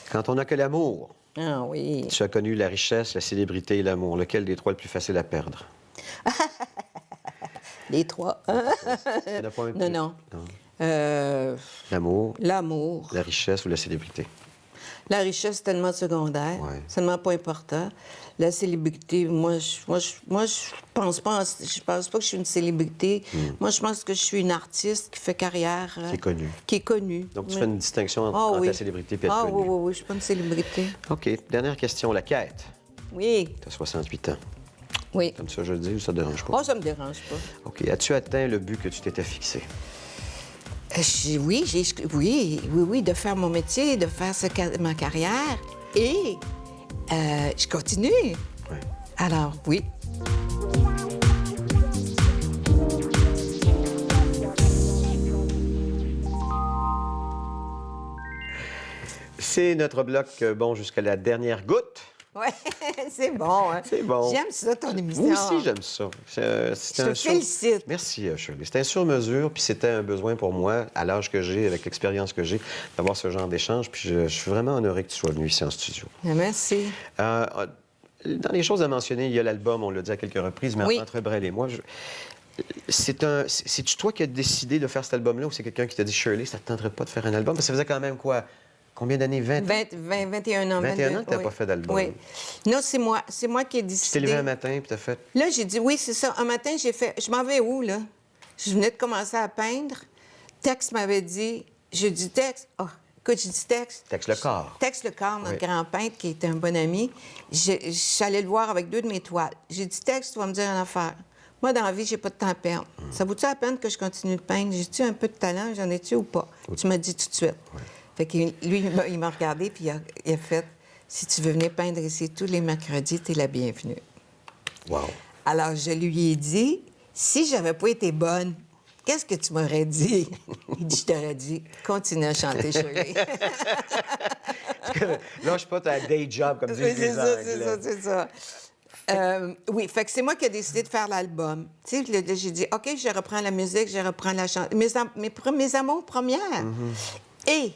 Quand on n'a que l'amour, Ah oui. tu as connu la richesse, la célébrité et l'amour. Lequel des trois est le plus facile à perdre? Les 3. Il y en a pas un Non, plus. non. Non. L'amour, L'amour. la richesse ou la célébrité? La richesse, c'est tellement secondaire. Ouais. C'est tellement pas important. La célébrité, moi, je pense pas que je suis une célébrité. Moi, je pense que je suis une artiste qui fait carrière. Qui est connue. Qui est connue. Donc, tu Oui. fais une distinction entre, Ah entre oui. la célébrité et être Ah connue. oui, oui, oui, je suis pas une célébrité. OK. Dernière question. La quête. Oui, Tu as 68 ans. oui. Comme ça, je le dis, ou ça te dérange pas? Oh, ça me dérange pas. OK. As-tu atteint le but que tu t'étais fixé? Oui, de faire mon métier, de faire ma carrière. Et je continue. Oui. Alors, oui. C'est notre bloc bon jusqu'à la dernière goutte. Oui, c'est bon. Hein? C'est bon. J'aime ça, ton émission. Moi aussi, j'aime ça. Je te félicite. Merci, Shirley. C'était un sur-mesure, puis c'était un besoin pour moi, à l'âge que j'ai, avec l'expérience que j'ai, d'avoir ce genre d'échange. Puis je suis vraiment honoré que tu sois venu ici en studio. Merci. Dans les choses à mentionner, il y a l'album, on l'a dit à quelques reprises, mais Oui. entre Brel et moi, c'est-tu toi qui as décidé de faire cet album-là ou c'est quelqu'un qui t'a dit, Shirley, ça te tenterait pas de faire un album? Parce que ça faisait quand même quoi? Combien d'années? 20 ans? 21 ans. 21 ans que t'as oui. pas fait d'album. Oui. Non, c'est moi. C'est moi qui ai Tu t'es décidé. levé un matin puis t'as fait... Là, j'ai dit, oui, c'est ça. Un matin, j'ai fait, je m'en vais où, là? Je venais de commencer à peindre. Tex m'avait dit, j'ai dit, Tex, écoute, j'ai dit, Tex. Tex le corps. Tex le corps, notre Oui. grand peintre, qui était un bon ami. J'allais le voir avec 2 de mes toiles. J'ai dit, Tex, tu vas me dire une affaire. Moi, dans la vie, j'ai pas de temps à perdre. Ça vaut-tu la peine que je continue de peindre? J'ai-tu un peu de talent? J'en ai-tu ou pas? Tu m'as dit tout de suite. Fait que lui, il m'a regardé, puis il a fait, si tu veux venir peindre ici tous les mercredis, t'es la bienvenue. Wow. Alors, je lui ai dit, si j'avais pas été bonne, qu'est-ce que tu m'aurais dit? Il dit, je t'aurais dit, continue à chanter, Shirley. Lâche pas ta day job, comme disent Oui, les c'est ça, Anglais. c'est ça, c'est ça. Oui, fait que c'est moi qui ai décidé de faire l'album. Tu sais, là, j'ai dit, OK, je reprends la musique, je reprends la chanson. Mes amours premières.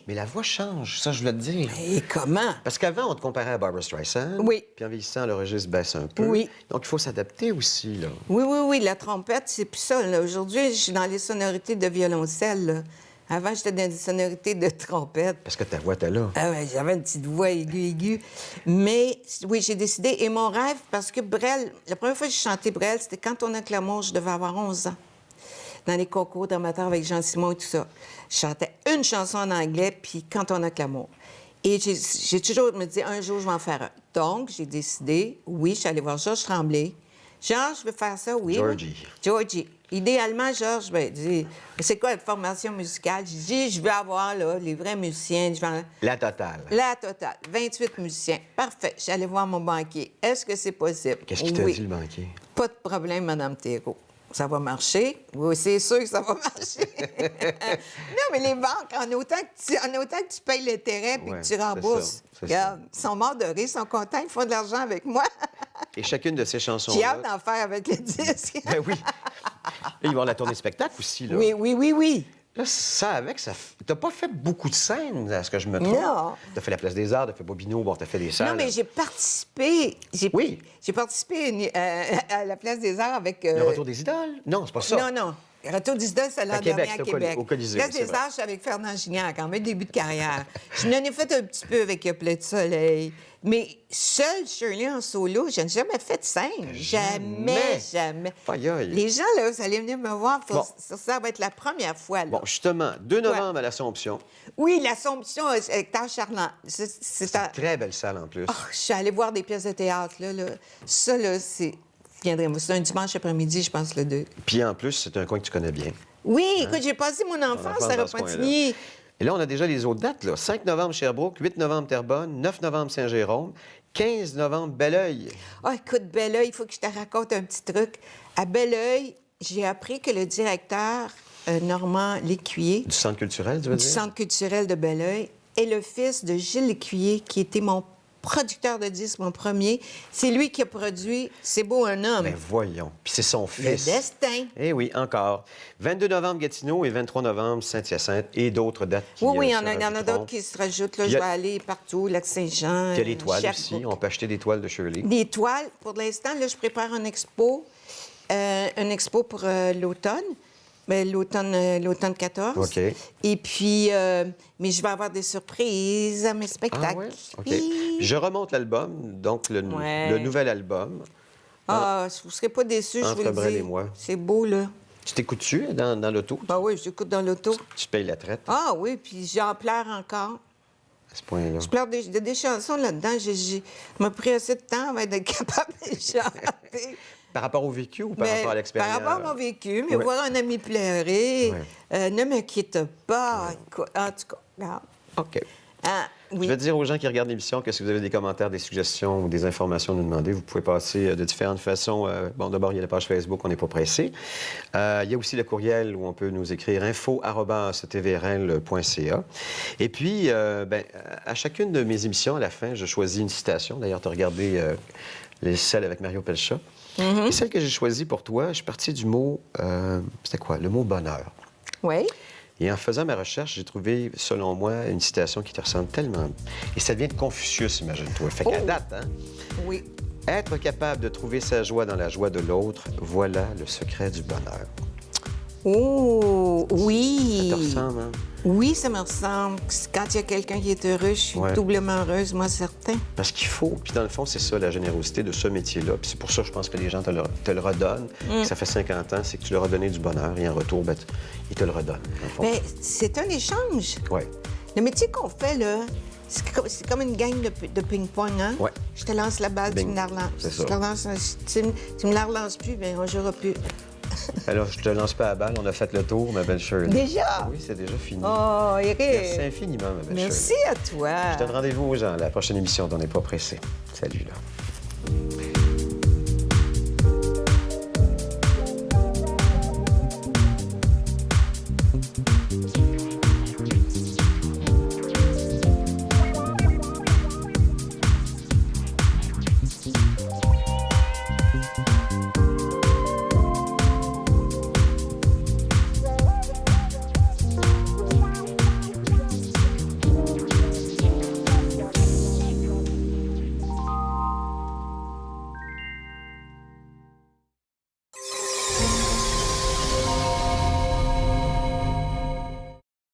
Mais la voix change, ça, je voulais te dire. Et comment? Parce qu'avant, on te comparait à Barbra Streisand. Oui. Puis en vieillissant, le registre baisse un peu. Oui. Donc, il faut s'adapter aussi, là. Oui, la trompette, c'est plus ça. là. Aujourd'hui, je suis dans les sonorités de violoncelle. là. Avant, j'étais dans des sonorités de trompette. Parce que ta voix était là. Ah ouais, j'avais une petite voix aiguë. Mais oui, j'ai décidé. Et mon rêve, parce que Brel, la première fois que j'ai chanté Brel, c'était quand on a que l'amour, je devais avoir 11 ans. Dans les concours d'amateurs avec Jean-Simon et tout ça. Je chantais une chanson en anglais, puis quand on a que l'amour. Et j'ai toujours me dit, un jour, je vais en faire un. Donc, j'ai décidé, oui, je suis allée voir Georges Tremblay. Georges, je veux faire ça, oui. Georgie. Idéalement, Georges, dit, c'est quoi la formation musicale? J'ai dit, je veux avoir là, les vrais musiciens. La totale. La totale. 28 musiciens. Parfait. Je suis allée voir mon banquier. Est-ce que c'est possible? Qu'est-ce qu'il t'a Oui. dit, le banquier? Pas de problème, Mme Thérault. Ça va marcher? Oui, c'est sûr que ça va marcher. Non, mais les banques, en autant que tu payes l'intérêt puis Ouais, que c'est tu rembourses, ça, c'est regarde, ils sont morts de rire, ils sont contents, ils font de l'argent avec moi. Et chacune de ces J'ai chansons-là... hâte d'en faire avec les disques. Ben oui. Là, ils vont la tournée spectacle aussi, là. Oui. Là, ça avec, t'as pas fait beaucoup de scènes, à ce que je me trompe. Non. T'as fait la Place des Arts, t'as fait Bobino, bon, t'as fait des salles. Non, mais j'ai participé. Oui. J'ai participé à la Place des Arts avec. Le Retour des Idoles? Non, c'est pas ça. Non, non. Retour des Idoles, c'est l'an Québec, dernier à c'était Québec. au Colisée, Place oui, c'est des vrai. Arts, je suis avec Fernand Gignac, en mes débuts de carrière. Je m'en ai fait un petit peu avec Plein de soleil. Mais seule, Shirley, en solo, je n'ai jamais fait de scène. Jamais. Aïe, aïe. Les gens, là, vous allez venir me voir. Bon. Ça va être la première fois. Là. Bon, justement, 2 novembre à l'Assomption. Oui, l'Assomption avec Tâche Charland. C'est C'est une très belle salle, en plus. Oh, je suis allée voir des pièces de théâtre, là. Ça, là, c'est... C'est un dimanche après-midi, je pense, le 2. Puis en plus, c'est un coin que tu connais bien. Oui, écoute, j'ai passé mon enfance à dans ce Repentigny. Et là, on a déjà les autres dates, là. 5 novembre, Sherbrooke, 8 novembre, Terrebonne, 9 novembre, Saint-Jérôme, 15 novembre, Belleuil. Ah, écoute, Belleuil, il faut que je te raconte un petit truc. À Belleuil, j'ai appris que le directeur, Normand Lécuyer, Du Centre culturel, tu veux du dire? Centre culturel de Belleuil, est le fils de Gilles Lécuyer, qui était mon producteur de disques, mon premier. C'est lui qui a produit C'est beau un homme. Ben voyons. Puis c'est son Le fils. destin. Eh oui, encore. 22 novembre, Gatineau et 23 novembre, Saint-Hyacinthe et d'autres dates qui Oui, il y se en a rajouteront. d'autres qui se rajoutent. Là, Il je y vais a- aller partout, Lac-Saint-Jean. Il y a les toiles aussi. Sherbrooke. On peut acheter des toiles de Shirley. Des toiles. Pour l'instant, là, je prépare une expo pour l'automne. Ben, l'automne 14. OK. Et puis, mais je vais avoir des surprises à mes spectacles. Ah ouais? OK. Oui. Je remonte l'album, donc le Ouais. nouvel album. Ah, vous ne serez pas déçus, je vous Entre le Brel dis. et moi. C'est beau, là. Tu t'écoutes-tu dans l'auto? Ben oui, j'écoute dans l'auto. Tu payes la traite Ah oui, puis j'en pleure encore. à ce point-là. Je pleure des chansons là-dedans. J'ai m'a pris assez de temps avant d'être capable de chanter. Par rapport au vécu ou par Mais rapport à l'expérience? Par rapport à mon vécu, mais Ouais. voir un ami pleurer, Ouais. ne me quitte pas. Écoute, en tout cas, regarde. OK. Ah, oui. Je vais dire aux gens qui regardent l'émission que si vous avez des commentaires, des suggestions ou des informations à nous demander, vous pouvez passer de différentes façons. Bon, d'abord, il y a la page Facebook, on n'est pas pressé. Il y a aussi le courriel où on peut nous écrire info@tvrl.ca. Et puis, à chacune de mes émissions, à la fin, je choisis une citation. D'ailleurs, tu as regardé celle avec Mario Pelchat. Et celle que j'ai choisie pour toi, je suis parti du mot... c'était quoi? Le mot bonheur. Oui. Et en faisant ma recherche, j'ai trouvé, selon moi, une citation qui te ressemble tellement. Et ça vient de Confucius, imagine-toi. Fait qu'à Oh! date, hein? Oui. Être capable de trouver sa joie dans la joie de l'autre, voilà le secret du bonheur. Oh, oui. Ça te ressemble, hein? Oui, ça me ressemble. Quand il y a quelqu'un qui est heureux, je suis Ouais. doublement heureuse, moi, certain. Parce qu'il faut, puis dans le fond, c'est ça, la générosité de ce métier-là. Puis c'est pour ça, je pense que les gens te le redonnent. Que ça fait 50 ans, c'est que tu leur as donné du bonheur, et en retour, ils te le redonnent, dans le fond. Mais c'est un échange. Ouais. Le métier qu'on fait, là, c'est comme une gang de ping-pong, hein? Ouais. Je te lance la balle, tu Bing. me la relances. C'est ça. Je te relance, tu me la relances plus, bien, on jouera plus. Alors, je te lance pas la balle, on a fait le tour, ma belle Shirley. Déjà? Oui, c'est déjà fini. Oh, Eric! Merci infiniment, ma belle Merci Shirley. à toi. Je donne rendez-vous aux gens à la prochaine émission d'On n'est pas pressé. Salut, là.